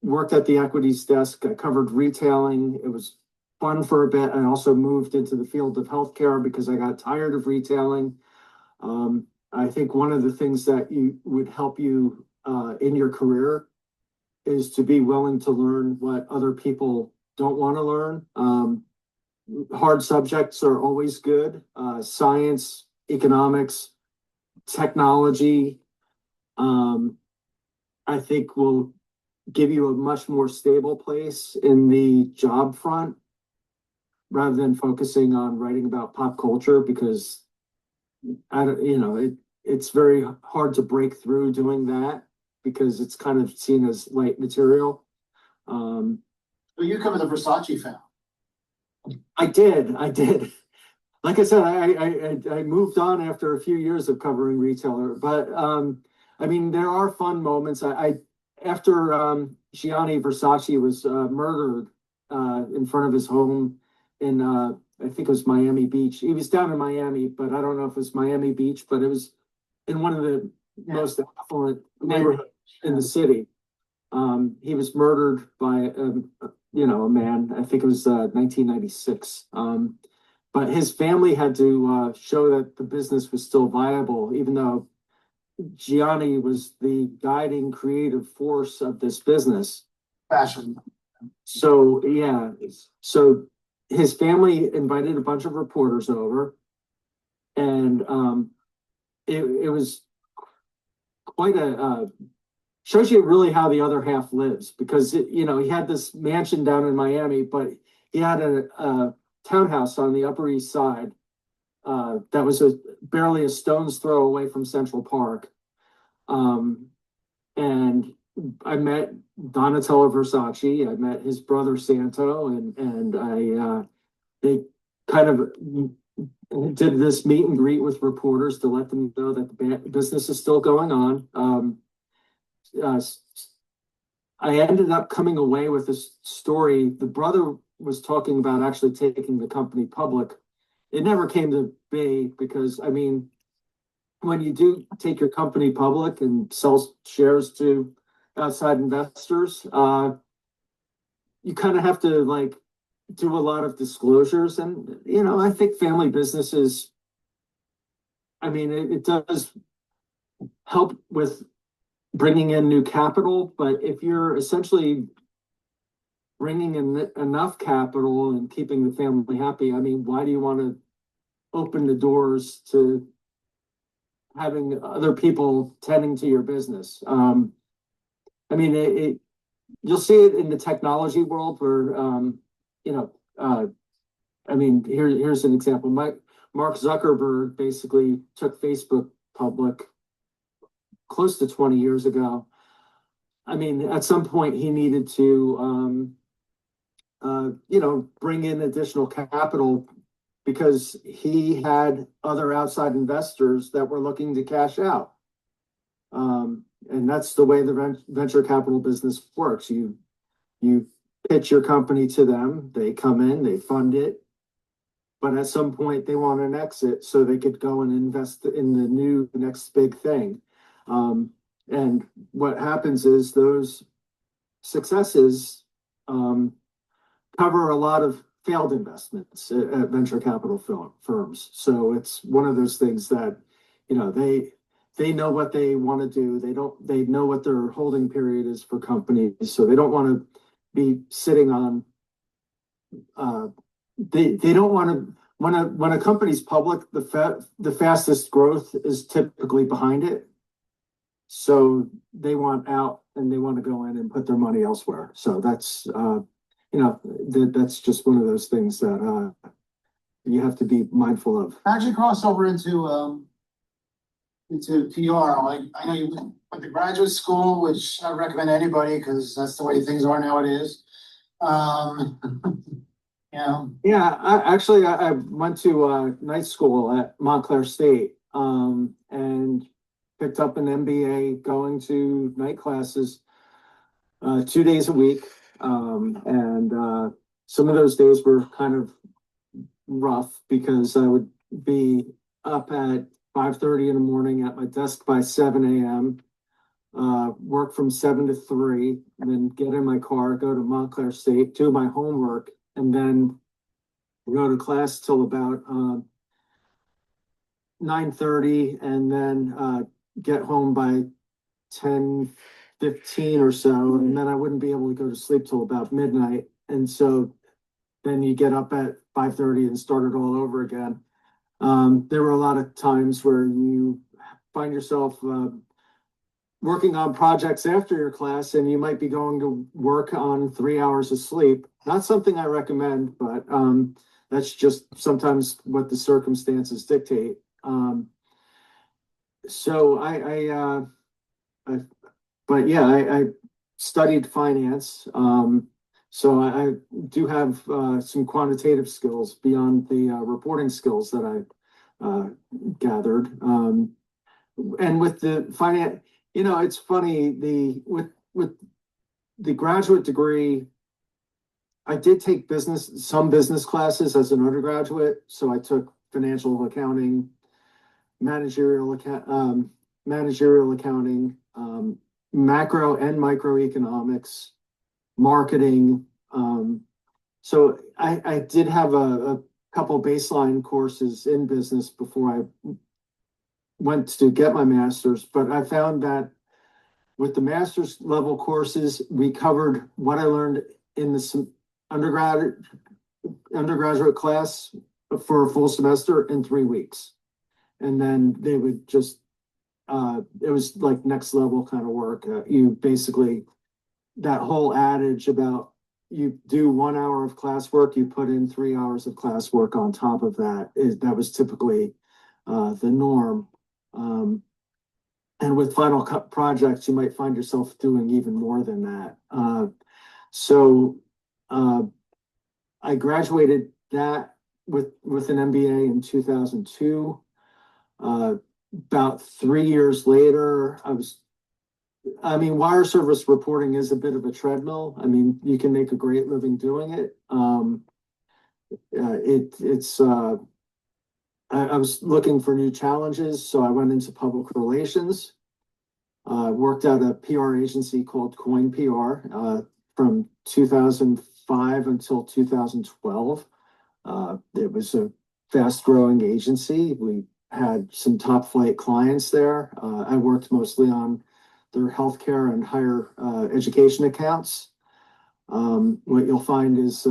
worked at the equities desk. I covered retailing. It was fun for a bit. I also moved into the field of healthcare because I got tired of retailing. I think one of the things that would help you in your career is to be willing to learn what other people don't want to learn. Hard subjects are always good. Science, economics, technology, I think will give you a much more stable place in the job front, rather than focusing on writing about pop culture, because it's very hard to break through doing that, because it's kind of seen as light material. Well, you cover the Versace family. I did. Like I said, I moved on after a few years of covering retailer, but I mean, there are fun moments. After Gianni Versace was murdered in front of his home in I think it was Miami Beach. He was down in Miami, but I don't know if it was Miami Beach, but it was in one of the most affluent neighborhoods in the city. He was murdered by a man. I think it was 1996. But his family had to show that the business was still viable, even though Gianni was the guiding creative force of this business. Fashion. So yeah, so his family invited a bunch of reporters over, and it was quite a shows you really how the other half lives, because he had this mansion down in Miami, but he had a townhouse on the Upper East Side that was barely a stone's throw away from Central Park. And I met Donatello Versace. I met his brother Santo, and they kind of did this meet and greet with reporters to let them know that the business is still going on. I ended up coming away with this story. The brother was talking about actually taking the company public. It never came to be, because, I mean, when you do take your company public and sell shares to outside investors, you kind of have to like do a lot of disclosures. And, I think family businesses, I mean, it does help with bringing in new capital, but if you're essentially bringing in enough capital and keeping the family happy, I mean, why do you want to open the doors to having other people tending to your business? I mean, you'll see it in the technology world where, I mean, here's an example. Mark Zuckerberg basically took Facebook public close to 20 years ago. I mean, at some point he needed to, bring in additional capital, because he had other outside investors that were looking to cash out. And that's the way the venture capital business works. You pitch your company to them, they come in, they fund it, but at some point they want an exit so they could go and invest in the new next big thing. And what happens is those successes cover a lot of failed investments at venture capital firms. So it's one of those things that, they know what they want to do. They know what their holding period is for companies. So they don't want to be sitting on, they don't want to, when a company's public, the fastest growth is typically behind it. So they want out and they want to go in and put their money elsewhere. So that's, that's just one of those things that you have to be mindful of. Actually cross over into PR. Like, I know you went to graduate school, which I recommend to anybody because that's the way things are nowadays. Yeah, I went to night school at Montclair State, and picked up an MBA going to night classes 2 days a week. And some of those days were kind of rough because I would be up at 5:30 in the morning at my desk by 7 a.m., work from 7 to 3, and then get in my car, go to Montclair State, do my homework, and then go to class till about 9:30, and then get home by 10:15 or so, and then I wouldn't be able to go to sleep till about midnight. And so then you get up at 5:30 and start it all over again. There were a lot of times where you find yourself working on projects after your class, and you might be going to work on 3 hours of sleep. Not something I recommend, but that's just sometimes what the circumstances dictate. So I studied finance. So I do have some quantitative skills beyond the reporting skills that I gathered. And with the finance, You know, it's funny, with the graduate degree, I did take some business classes as an undergraduate. So I took financial accounting, managerial account, managerial accounting, macro and microeconomics, marketing. So I did have a couple baseline courses in business before I went to get my master's, but I found that with the master's level courses, we covered what I learned in the undergraduate class for a full semester in 3 weeks. And then they would just, it was like next level kind of work. You basically, that whole adage about you do 1 hour of classwork, you put in 3 hours of classwork on top of that. That was typically the norm. And with final cut projects, you might find yourself doing even more than that. So I graduated that with an MBA in 2002. About 3 years later, wire service reporting is a bit of a treadmill. I mean, you can make a great living doing it. I was looking for new challenges, so I went into public relations. Worked at a PR agency called Coin PR from 2005 until 2012. It was a fast-growing agency. We had some top-flight clients there. I worked mostly on their healthcare and higher education accounts. What you'll find is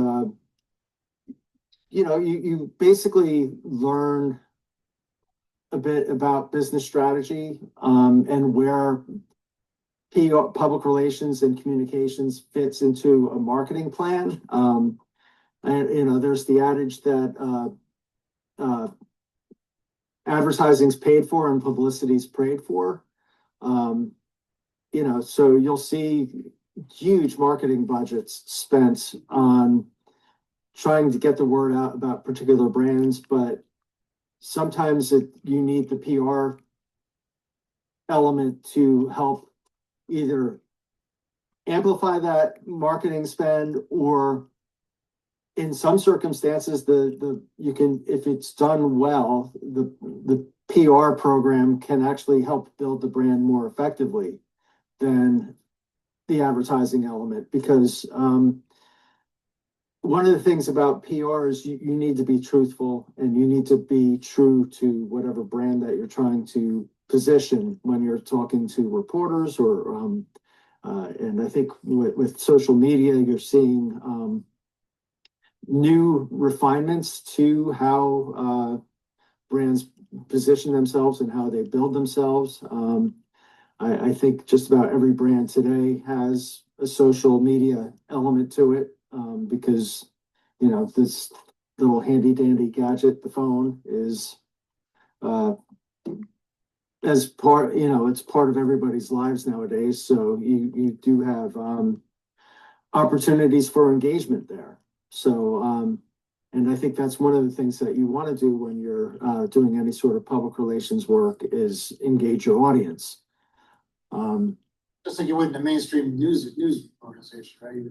you basically learn a bit about business strategy and where PR, public relations and communications fits into a marketing plan. And there's the adage that advertising's paid for and publicity's prayed for. So you'll see huge marketing budgets spent on trying to get the word out about particular brands, but sometimes you need the PR element to help either amplify that marketing spend, or in some circumstances, you can, if it's done well, the PR program can actually help build the brand more effectively than the advertising element, because one of the things about PR is you need to be truthful, and you need to be true to whatever brand that you're trying to position when you're talking to reporters, or and I think with social media, you're seeing new refinements to how brands position themselves and how they build themselves. I think just about every brand today has a social media element to it, because this little handy dandy gadget, the phone, is as part, it's part of everybody's lives nowadays. So you do have opportunities for engagement there. So and I think that's one of the things that you want to do when you're doing any sort of public relations work, is engage your audience. Just like you would in the mainstream news organization, right?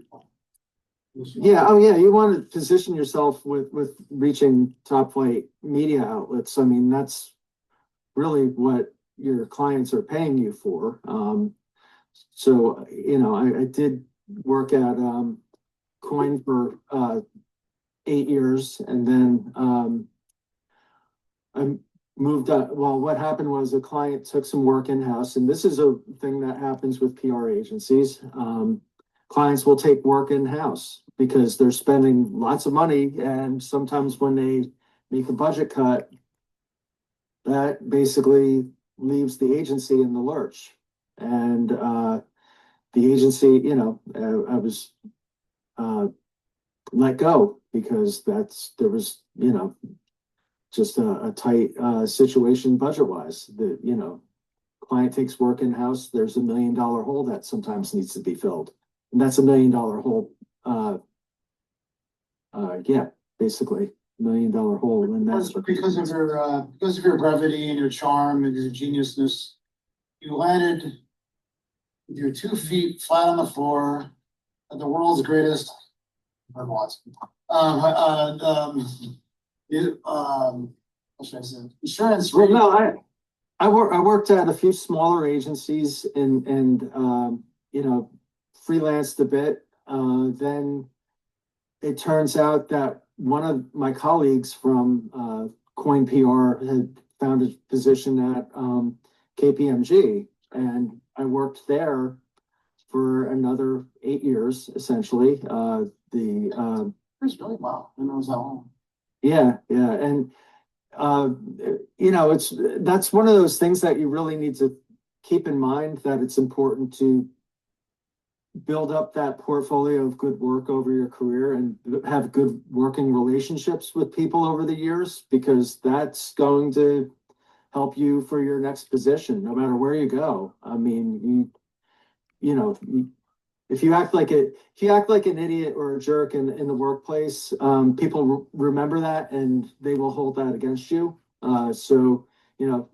Yeah. Oh, yeah. You want to position yourself with reaching top flight media outlets. I mean, that's really what your clients are paying you for. So, I did work at Coin for 8 years, and then I moved up. Well, what happened was a client took some work in-house, and this is a thing that happens with PR agencies. Clients will take work in-house because they're spending lots of money, and sometimes when they make a budget cut, that basically leaves the agency in the lurch. And the agency, I was let go because there was, just a tight situation budget-wise. The client takes work in-house, there's $1 million hole that sometimes needs to be filled. And that's $1 million hole. Basically $1 million hole. And that's because of your brevity and your charm and your geniusness, you landed with your 2 feet flat on the floor at the world's greatest bird watch. What should I say? Insurance. Well, no, I worked at a few smaller agencies and you know, freelanced a bit. Then it turns out that one of my colleagues from Coin PR had found a position at KPMG, and I worked there for another 8 years, essentially. It's really wow. Who knows how long? Yeah, and uh, you know, that's one of those things that you really need to keep in mind, that it's important to build up that portfolio of good work over your career and have good working relationships with people over the years, because that's going to help you for your next position, no matter where you go. I mean, you know, if you act like an idiot or a jerk in the workplace, people remember that and they will hold that against you. So, you know,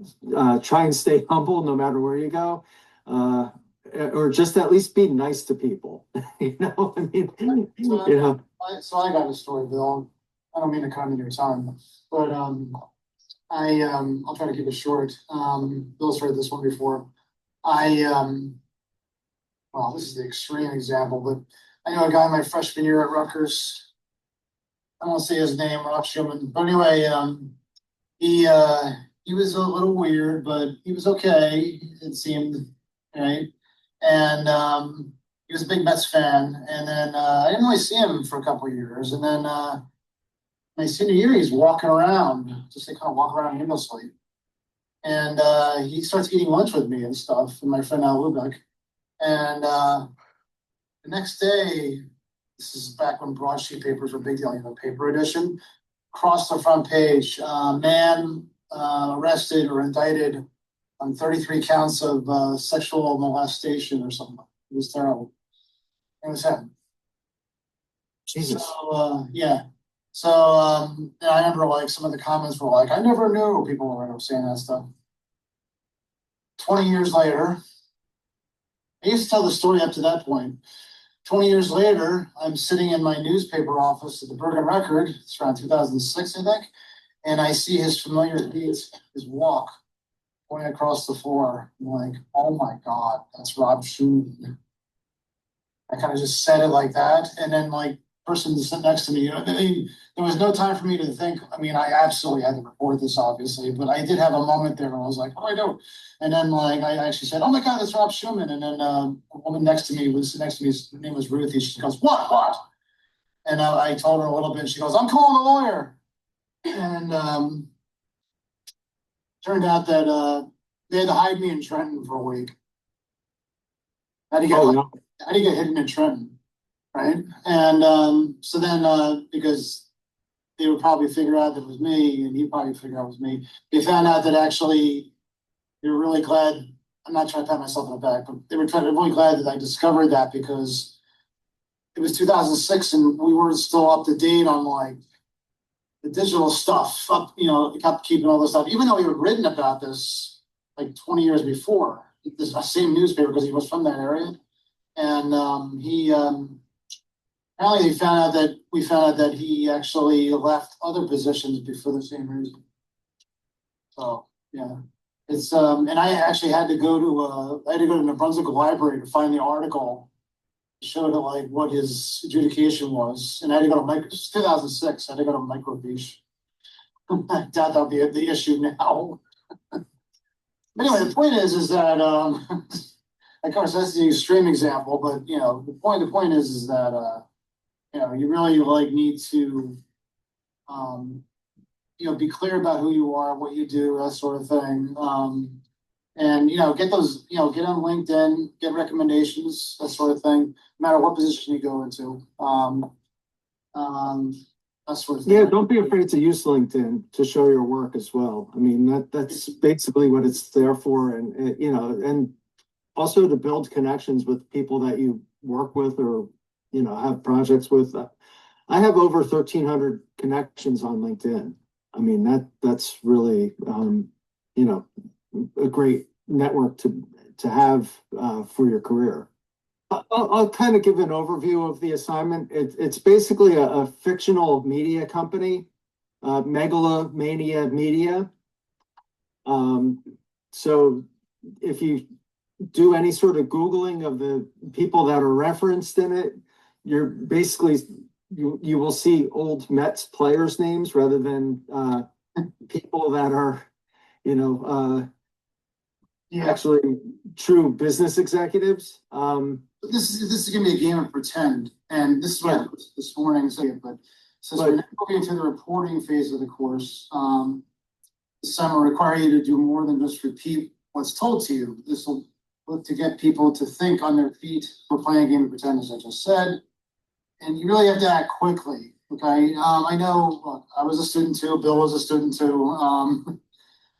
try and stay humble no matter where you go. Or just at least be nice to people. You know, I mean, you know. So I got a story, Bill. I don't mean to cut into your time, but I'll try to keep it short. Bill's heard this one before. Well, this is the extreme example, but I know a guy my freshman year at Rutgers. I won't say his name, Rob Schumann, but anyway, he was a little weird, but he was okay. It seemed right, and he was a big Mets fan. And then I didn't really see him for a couple of years, and then my senior year, he's walking around, just like kind of walk around aimlessly, and he starts eating lunch with me and stuff, and my friend Al Lubeck. And the next day, this is back when broadsheet papers were a big deal, you know, paper edition, across the front page, man arrested or indicted on 33 counts of sexual molestation or something. It was terrible. It was him. Jesus. So, yeah. So and I remember like some of the comments were like, I never knew, people were saying that stuff. 20 years later, I used to tell the story up to that point. 20 years later, I'm sitting in my newspaper office at the Bergen Record. It's around 2006, I think. And I see his familiar feet, his walk going across the floor. I'm like, oh my God, that's Rob Schumann. I kind of just said it like that. And then like person sitting next to me, you know, there was no time for me to think. I mean, I absolutely had to report this, obviously, but I did have a moment there where I was like, what do I do? And then like I actually said, oh my God, that's Rob Schumann. And then a woman next to me, her name was Ruthie. She goes, what? And I told her a little bit. She goes, I'm calling a lawyer. And turned out that they had to hide me in Trenton for a week. How do you get hidden in Trenton? Right. And so then because they would probably figure out that it was me, and he probably figured out it was me. They found out that actually they were really glad. I'm not trying to pat myself on the back, but they were really glad that I discovered that, because it was 2006 and we were still up to date on like the digital stuff. Up, you know, kept keeping all this stuff, even though he had written about this like 20 years before. This same newspaper, because he was from that area, and he. Apparently, we found out that he actually left other positions for the same reason. So yeah, it's and I actually had to go to the New Brunswick Library to find the article that showed it, like what his adjudication was, and I had to go to it's 2006. I had to go to microfiche. I doubt that'll be the issue now. Anyway, the point is that of course that's the extreme example, but you know the point is that. You know, you really like need to, you know, be clear about who you are, what you do, that sort of thing. And, you know, get those, you know, get on LinkedIn, get recommendations, that sort of thing, no matter what position you go into. That sort of thing. Yeah, don't be afraid to use LinkedIn to show your work as well. I mean, that's basically what it's there for. And you know, and also to build connections with people that you work with or, you know, have projects with. I have over 1,300 connections on LinkedIn. I mean, that's really, you know, a great network to have for your career. I'll kind of give an overview of the assignment. It's basically a fictional media company, Megalomania Media. So if you do any sort of Googling of the people that are referenced in it, you're basically, you will see old Mets players' names rather than people that are, Yeah, actually true business executives. this is gonna be a game of pretend, and this is what I put this morning, but since we're now moving into the reporting phase of the course, this time will require you to do more than just repeat what's told to you. This will look to get people to think on their feet. We're playing a game of pretend, as I just said, and you really have to act quickly. Okay, I know. Look, I was a student too. Bill was a student too.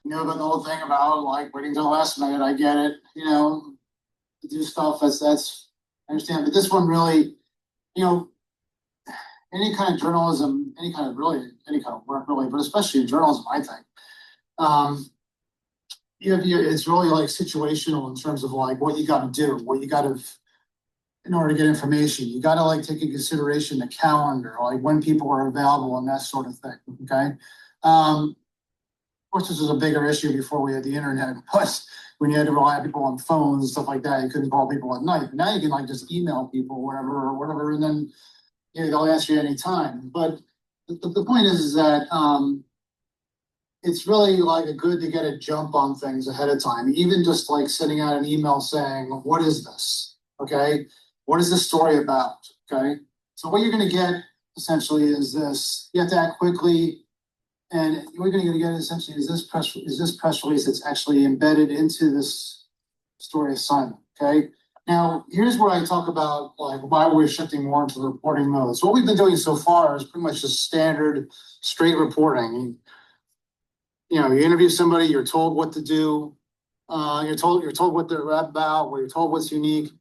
You know about the whole thing about like waiting till the last minute. I get it. To do stuff that's I understand, but this one really, you know, any kind of journalism, any kind of work really, but especially in journalism, I think. It's really like situational in terms of like what you got to do, what you got to, in order to get information, you got to like take into consideration the calendar, like when people are available and that sort of thing. Okay. Of course, this was a bigger issue before we had the internet, but when you had to rely on people on phones and stuff like that, you couldn't call people at night. But now you can like just email people, whatever, and then they'll answer you anytime. But the point is that it's really like a good to get a jump on things ahead of time, even just like sending out an email saying, what is this? Okay. What is this story about? Okay. So what you're going to get essentially is this, you have to act quickly. And what you're going to get essentially is this press release that's actually embedded into this story assignment. Okay. Now, here's where I talk about like why we're shifting more into the reporting mode. So what we've been doing so far is pretty much just standard straight reporting. You interview somebody, you're told what to do, you're told what they're about, you're told what's unique.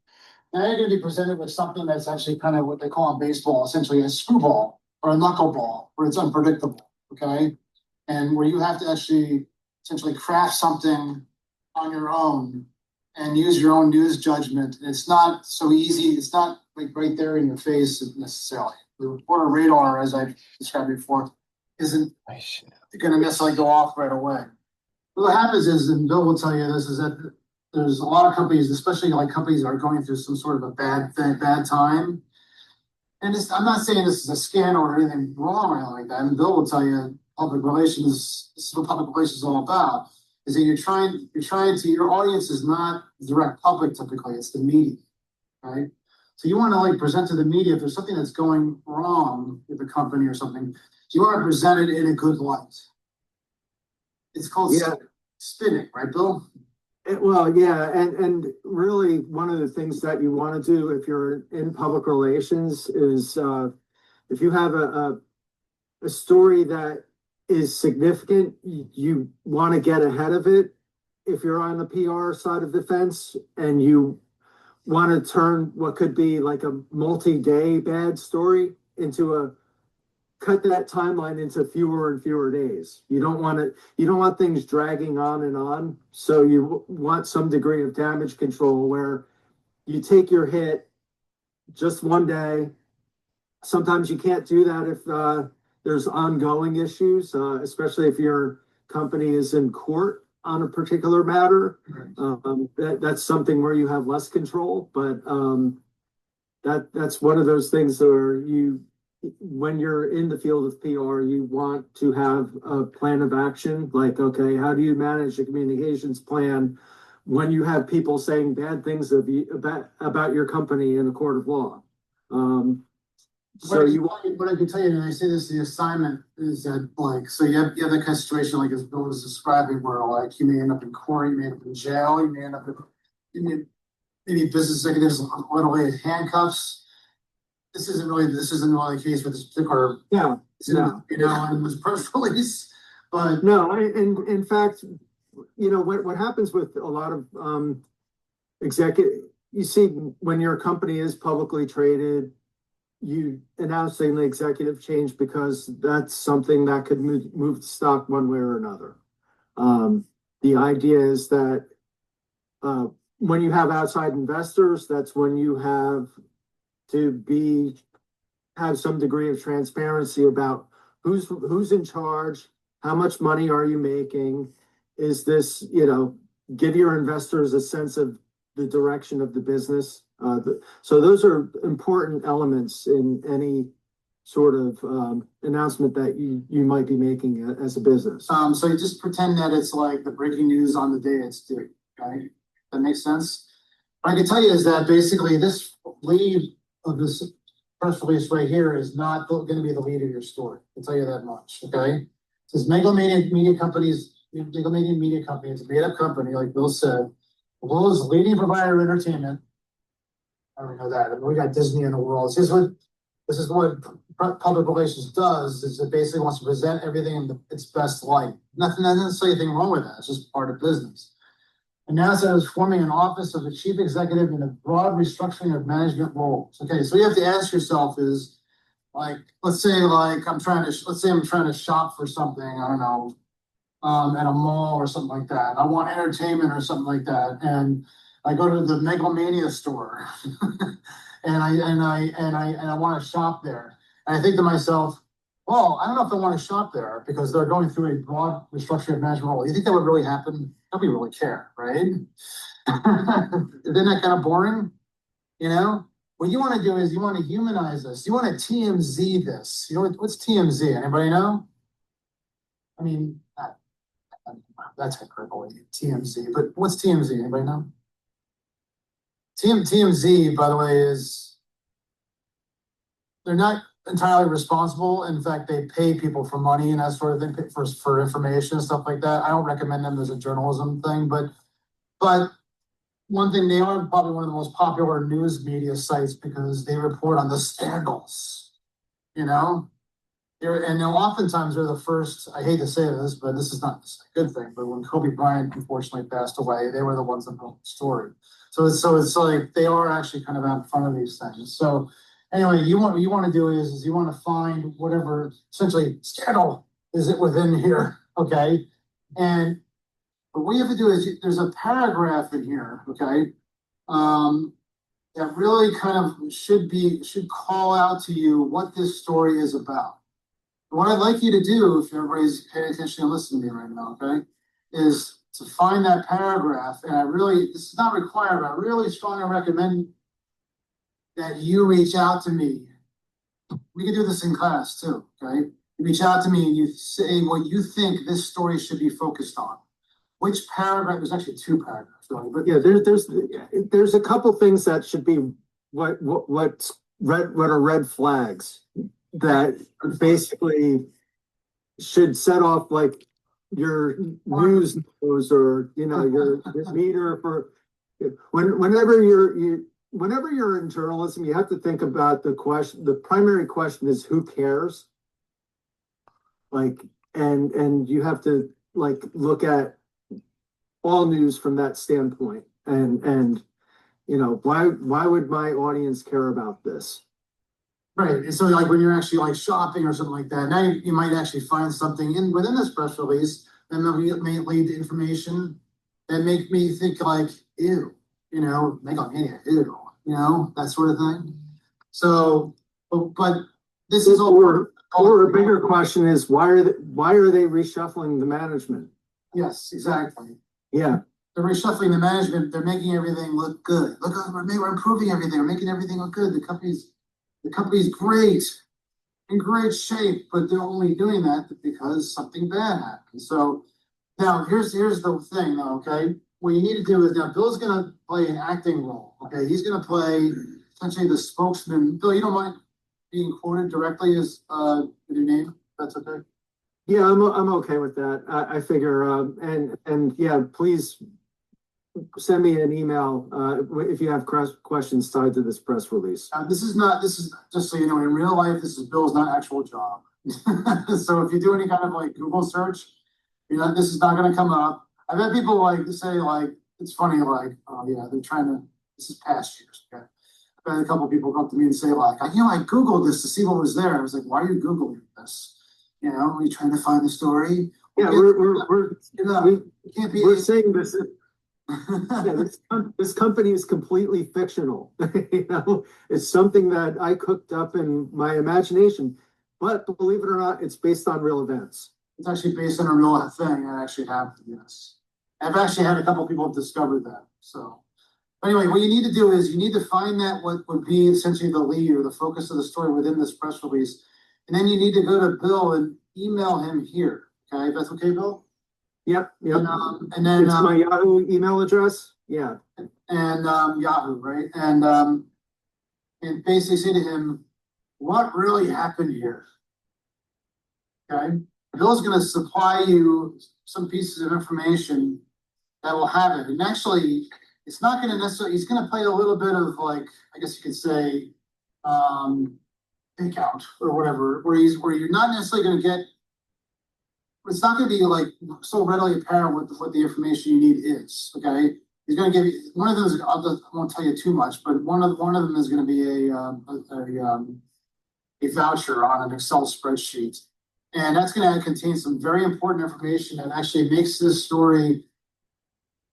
Now you're going to be presented with something that's actually kind of what they call in baseball, essentially a screwball or a knuckleball, where it's unpredictable. Okay, and where you have to actually essentially craft something on your own and use your own news judgment. And it's not so easy. It's not like right there in your face necessarily. The reporter radar, as I described before, isn't going to necessarily go off right away. What happens is, and Bill will tell you this, is that there's a lot of companies, especially like companies that are going through some sort of a bad time. And I'm not saying this is a scandal or anything wrong or anything like that. And Bill will tell you, public relations, this is what public relations is all about, is that your audience is not the direct public typically, it's the media, right? So you want to like present to the media if there's something that's going wrong with the company or something, you want to present it in a good light. It's called spinning, right, Bill? Well, yeah, and really one of the things that you want to do if you're in public relations is if you have a story that is significant, you want to get ahead of it. If you're on the PR side of the fence and you want to turn what could be like a multi-day bad story into cut that timeline into fewer and fewer days. You don't want things dragging on and on. So you want some degree of damage control where you take your hit just one day. Sometimes you can't do that if there's ongoing issues, especially if your company is in court on a particular matter. That's something where you have less control, but that's one of those things where when you're in the field of PR, you want to have a plan of action. Like, okay, how do you manage a communications plan when you have people saying bad things about your company in a court of law? What I can tell you, and I say this, the assignment is that like, so you have that kind of situation like as Bill was describing, where like you may end up in court, you may end up in jail, you may end up in maybe business executives literally in handcuffs. This isn't really the case with this particular. In this press release, but no. In fact, what happens with a lot of executive, you see, when your company is publicly traded, you announcing the executive change because that's something that could move the stock one way or another. The idea is that when you have outside investors, that's when you have to have some degree of transparency about who's in charge, how much money are you making? Is this, give your investors a sense of the direction of the business. So those are important elements in any sort of announcement that you might be making as a business. So you just pretend that it's like the breaking news on the day it's due, okay? That makes sense? What I can tell you is that basically this lead of this press release right here is not going to be the lead of your story. I'll tell you that much, okay? It says Megalomania Media Companies, Megalomania Media Company, it's a made-up company, like Bill said. The world's leading provider of entertainment. I don't know that. I mean, we got Disney in the world. This is what public relations does, is it basically wants to present everything in its best light. Nothing, I didn't say anything wrong with that. It's just part of business. And NASA is forming an office of the chief executive in a broad restructuring of management roles. Okay, so you have to ask yourself is, like, let's say I'm trying to shop for something, I don't know, at a mall or something like that. I want entertainment or something like that. And I go to the Megalomania store and I want to shop there. And I think to myself, well, I don't know if I want to shop there because they're going through a broad restructuring of management role. You think that would really happen? Nobody really care, right? Isn't that kind of boring? What you want to do is you want to humanize this. You want to TMZ this. You know what's TMZ? Anybody know? I mean, that's hyperbole, TMZ. But what's TMZ? Anybody know? TMZ, by the way, is they're not entirely responsible. In fact, they pay people for money and that sort of thing, for information and stuff like that. I don't recommend them as a journalism thing, but one thing, they are probably one of the most popular news media sites because they report on the scandals, and oftentimes they're the first. I hate to say this, but this is not a good thing. But when Kobe Bryant unfortunately passed away, they were the ones that told the story. So it's like they are actually kind of out in front of these things. So anyway, what you want to do is you want to find whatever essentially scandal is it within here, okay? And what you have to do is there's a paragraph in here, okay, that really kind of should call out to you what this story is about. What I'd like you to do, if everybody's paying attention and listening to me right now, okay, is to find that paragraph. And this is not required, but I really strongly recommend that you reach out to me. We can do this in class too, okay? You reach out to me and you say what you think this story should be focused on. Which paragraph? There's actually two paragraphs, really, but yeah, there's a couple things that should be what are red flags that basically should set off like your news or your meter for whenever you're in journalism, you have to think about the question. The primary question is who cares, and you have to look at all news from that standpoint, and why would my audience care about this? Right. And so when you're actually shopping or something like that, now you might actually find something within this press release that may lead to information that make me think ew, Megalomania, ew, that sort of thing. So, but this is all. Or a bigger question is why are they reshuffling the management? Yes, exactly. Yeah. They're reshuffling the management. They're making everything look good. Look, we're improving everything. We're making everything look good. The company's great, in great shape, but they're only doing that because something bad happened. So now here's the thing, though. Okay, what you need to do is now Bill's going to play an acting role. Okay, he's going to play essentially the spokesman. Bill, you don't mind being quoted directly as your name? That's okay. Yeah, I'm okay with that. I figure, and yeah, please send me an email if you have questions tied to this press release. This is just so you know, in real life, this is Bill's not actual job. So if you do any kind of Google search, this is not going to come up. I've had people say it's funny, oh yeah, they're trying to. This is past years. Okay, I've had a couple of people come up to me and say I Googled this to see what was there. I was like, why are you Googling this? Are you trying to find the story? Yeah, we're saying this. Yeah, this company is completely fictional. You know, it's something that I cooked up in my imagination. But believe it or not, it's based on real events. It's actually based on a real thing that actually happened, yes. I've actually had a couple people discover that, so. Anyway, what you need to do is you need to find that what would be essentially the lead or the focus of the story within this press release. And then you need to go to Bill and email him here, okay? That's okay, Bill? Yep, yep. And then, It's my Yahoo email address. Yeah. and Yahoo, right? And basically say to him, what really happened here? Okay, Bill's going to supply you some pieces of information that will have it. And actually, it's not going to necessarily, he's going to play a little bit of like, I guess you could say, fake out or whatever, where you're not necessarily going to get, it's not going to be like so readily apparent what the information you need is. Okay. He's going to give you one of them. I won't tell you too much, but one of them is going to be a voucher on an Excel spreadsheet. And that's going to contain some very important information that actually makes this story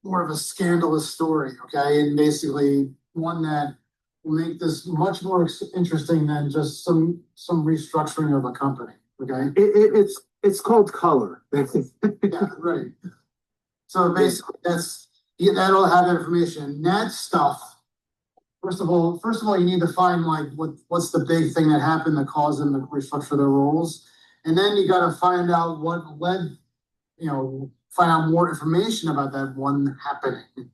more of a scandalous story, okay? And basically one that will make this much more interesting than just some restructuring of a company, okay? It's called color. Yeah, right. So basically that'll have information. That stuff, First of all, you need to find like what's the big thing that happened that caused them to restructure their roles. And then you got to find out what led, find out more information about that one happening.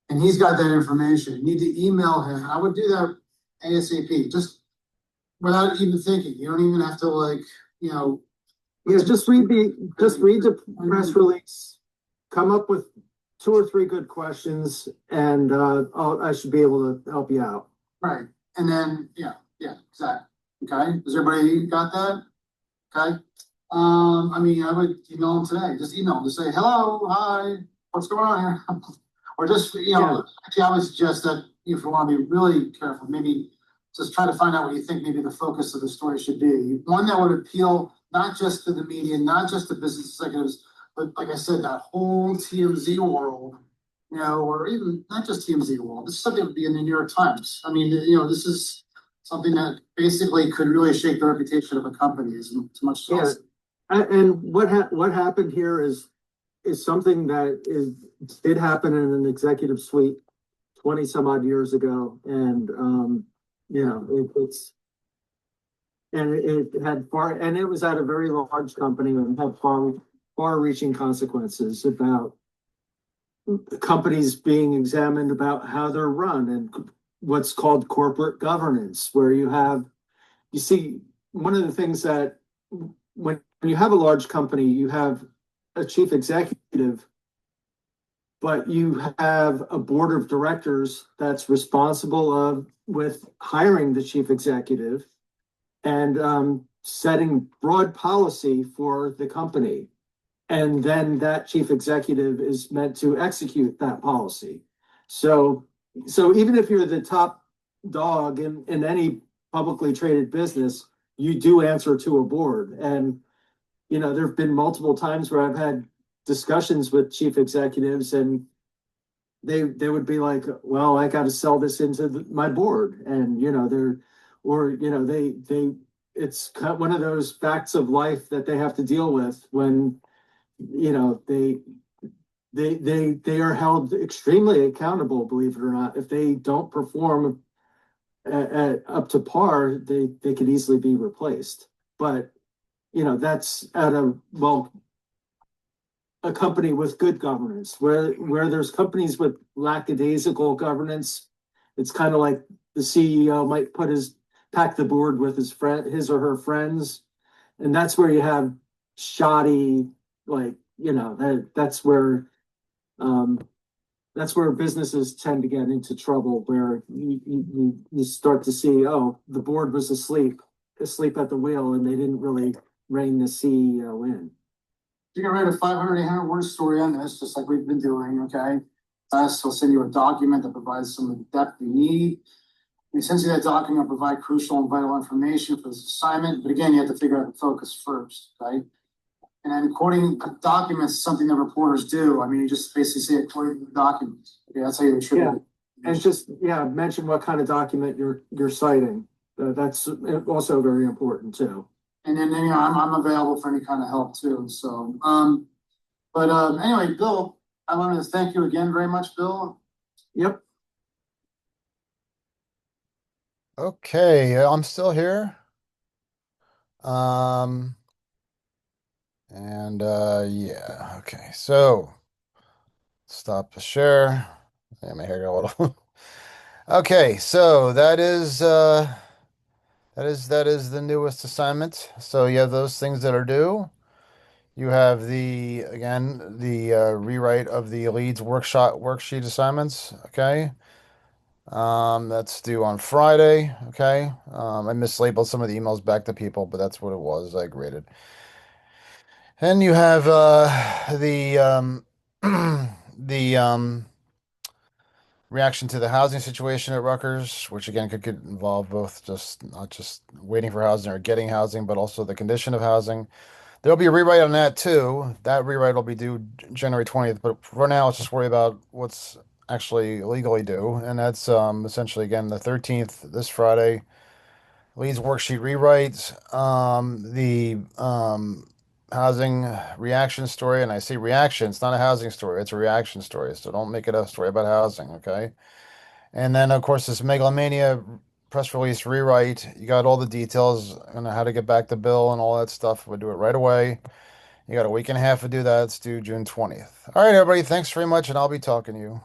And he's got that information. You need to email him. I would do that ASAP, just without even thinking. You don't even have to Yeah, just read the press release, come up with 2 or 3 good questions, and I should be able to help you out. Right. And then, yeah, exactly. Okay. Does everybody got that? Okay. I would email them today. Just email them to say, hello, hi, what's going on here? Or just, actually, I would suggest that if you want to be really careful, maybe just try to find out what you think maybe the focus of the story should be. One that would appeal not just to the media, not just to business executives, but like I said, that whole TMZ world, or even not just TMZ world. This is something that would be in the New York Times. I mean, this is something that basically could really shake the reputation of a company as much as and what happened here is something that did happen in an executive suite 20 some odd years ago, and it had it was at a very large company and had far-reaching consequences about companies being examined about how they're run and what's called corporate governance, where you see one of the things that when you have a large company, you have a chief executive, but you have a board of directors that's responsible with hiring the chief executive and setting broad policy for the company. And then that chief executive is meant to execute that policy. So even if you're the top dog in any publicly traded business, you do answer to a board. And, there have been multiple times where I've had discussions with chief executives and they would be like, well, I got to sell this into my board. And, it's kind of one of those facts of life that they have to deal with when, they are held extremely accountable, believe it or not. If they don't perform up to par, they could easily be replaced. But that's a company with good governance. Where there's companies with lackadaisical governance, it's kind of like the CEO might pack the board with his or her friends, and that's where you have shoddy, that's where businesses tend to get into trouble, where you start to see, the board was asleep at the wheel, and they didn't really rein the CEO in. You can write a 500, 800-word story on this, just like we've been doing, okay? He'll send you a document that provides some of the depth you need. Essentially, that document will provide crucial and vital information for this assignment. But again, you have to figure out the focus first, right? And then quoting documents is something that reporters do. I mean, you just basically say according to the documents. Okay, that's how you attribute Yeah. it. And it's just, yeah, mention what kind of document you're citing. That's also very important too. And then, I'm available for any kind of help too. So, anyway, Bill, I wanted to thank you again very much, Bill. Yep. Okay, I'm still here. Um, and yeah, okay. So stop the share. Yeah, my hair got a little. Okay, so that is the newest assignment. So you have those things that are due. You have the rewrite of the leads worksheet assignments. Okay. That's due on Friday. Okay. I mislabeled some of the emails back to people, but that's what it was. I graded. And you have the the reaction to the housing situation at Rutgers, which again could involve both just not just waiting for housing or getting housing, but also the condition of housing. There'll be a rewrite on that too. That rewrite will be due January 20th, but for now, let's just worry about what's actually legally due, and that's essentially again the 13th, this Friday. Leads worksheet rewrites. The housing reaction story, and I say reaction, it's not a housing story, it's a reaction story. So don't make it a story about housing, okay? And then of course this Megalomania press release rewrite. You got all the details on how to get back the bill and all that stuff. We'll do it right away. You got a week and a half to do that. It's due June 20th. All right, everybody, thanks very much, and I'll be talking to you.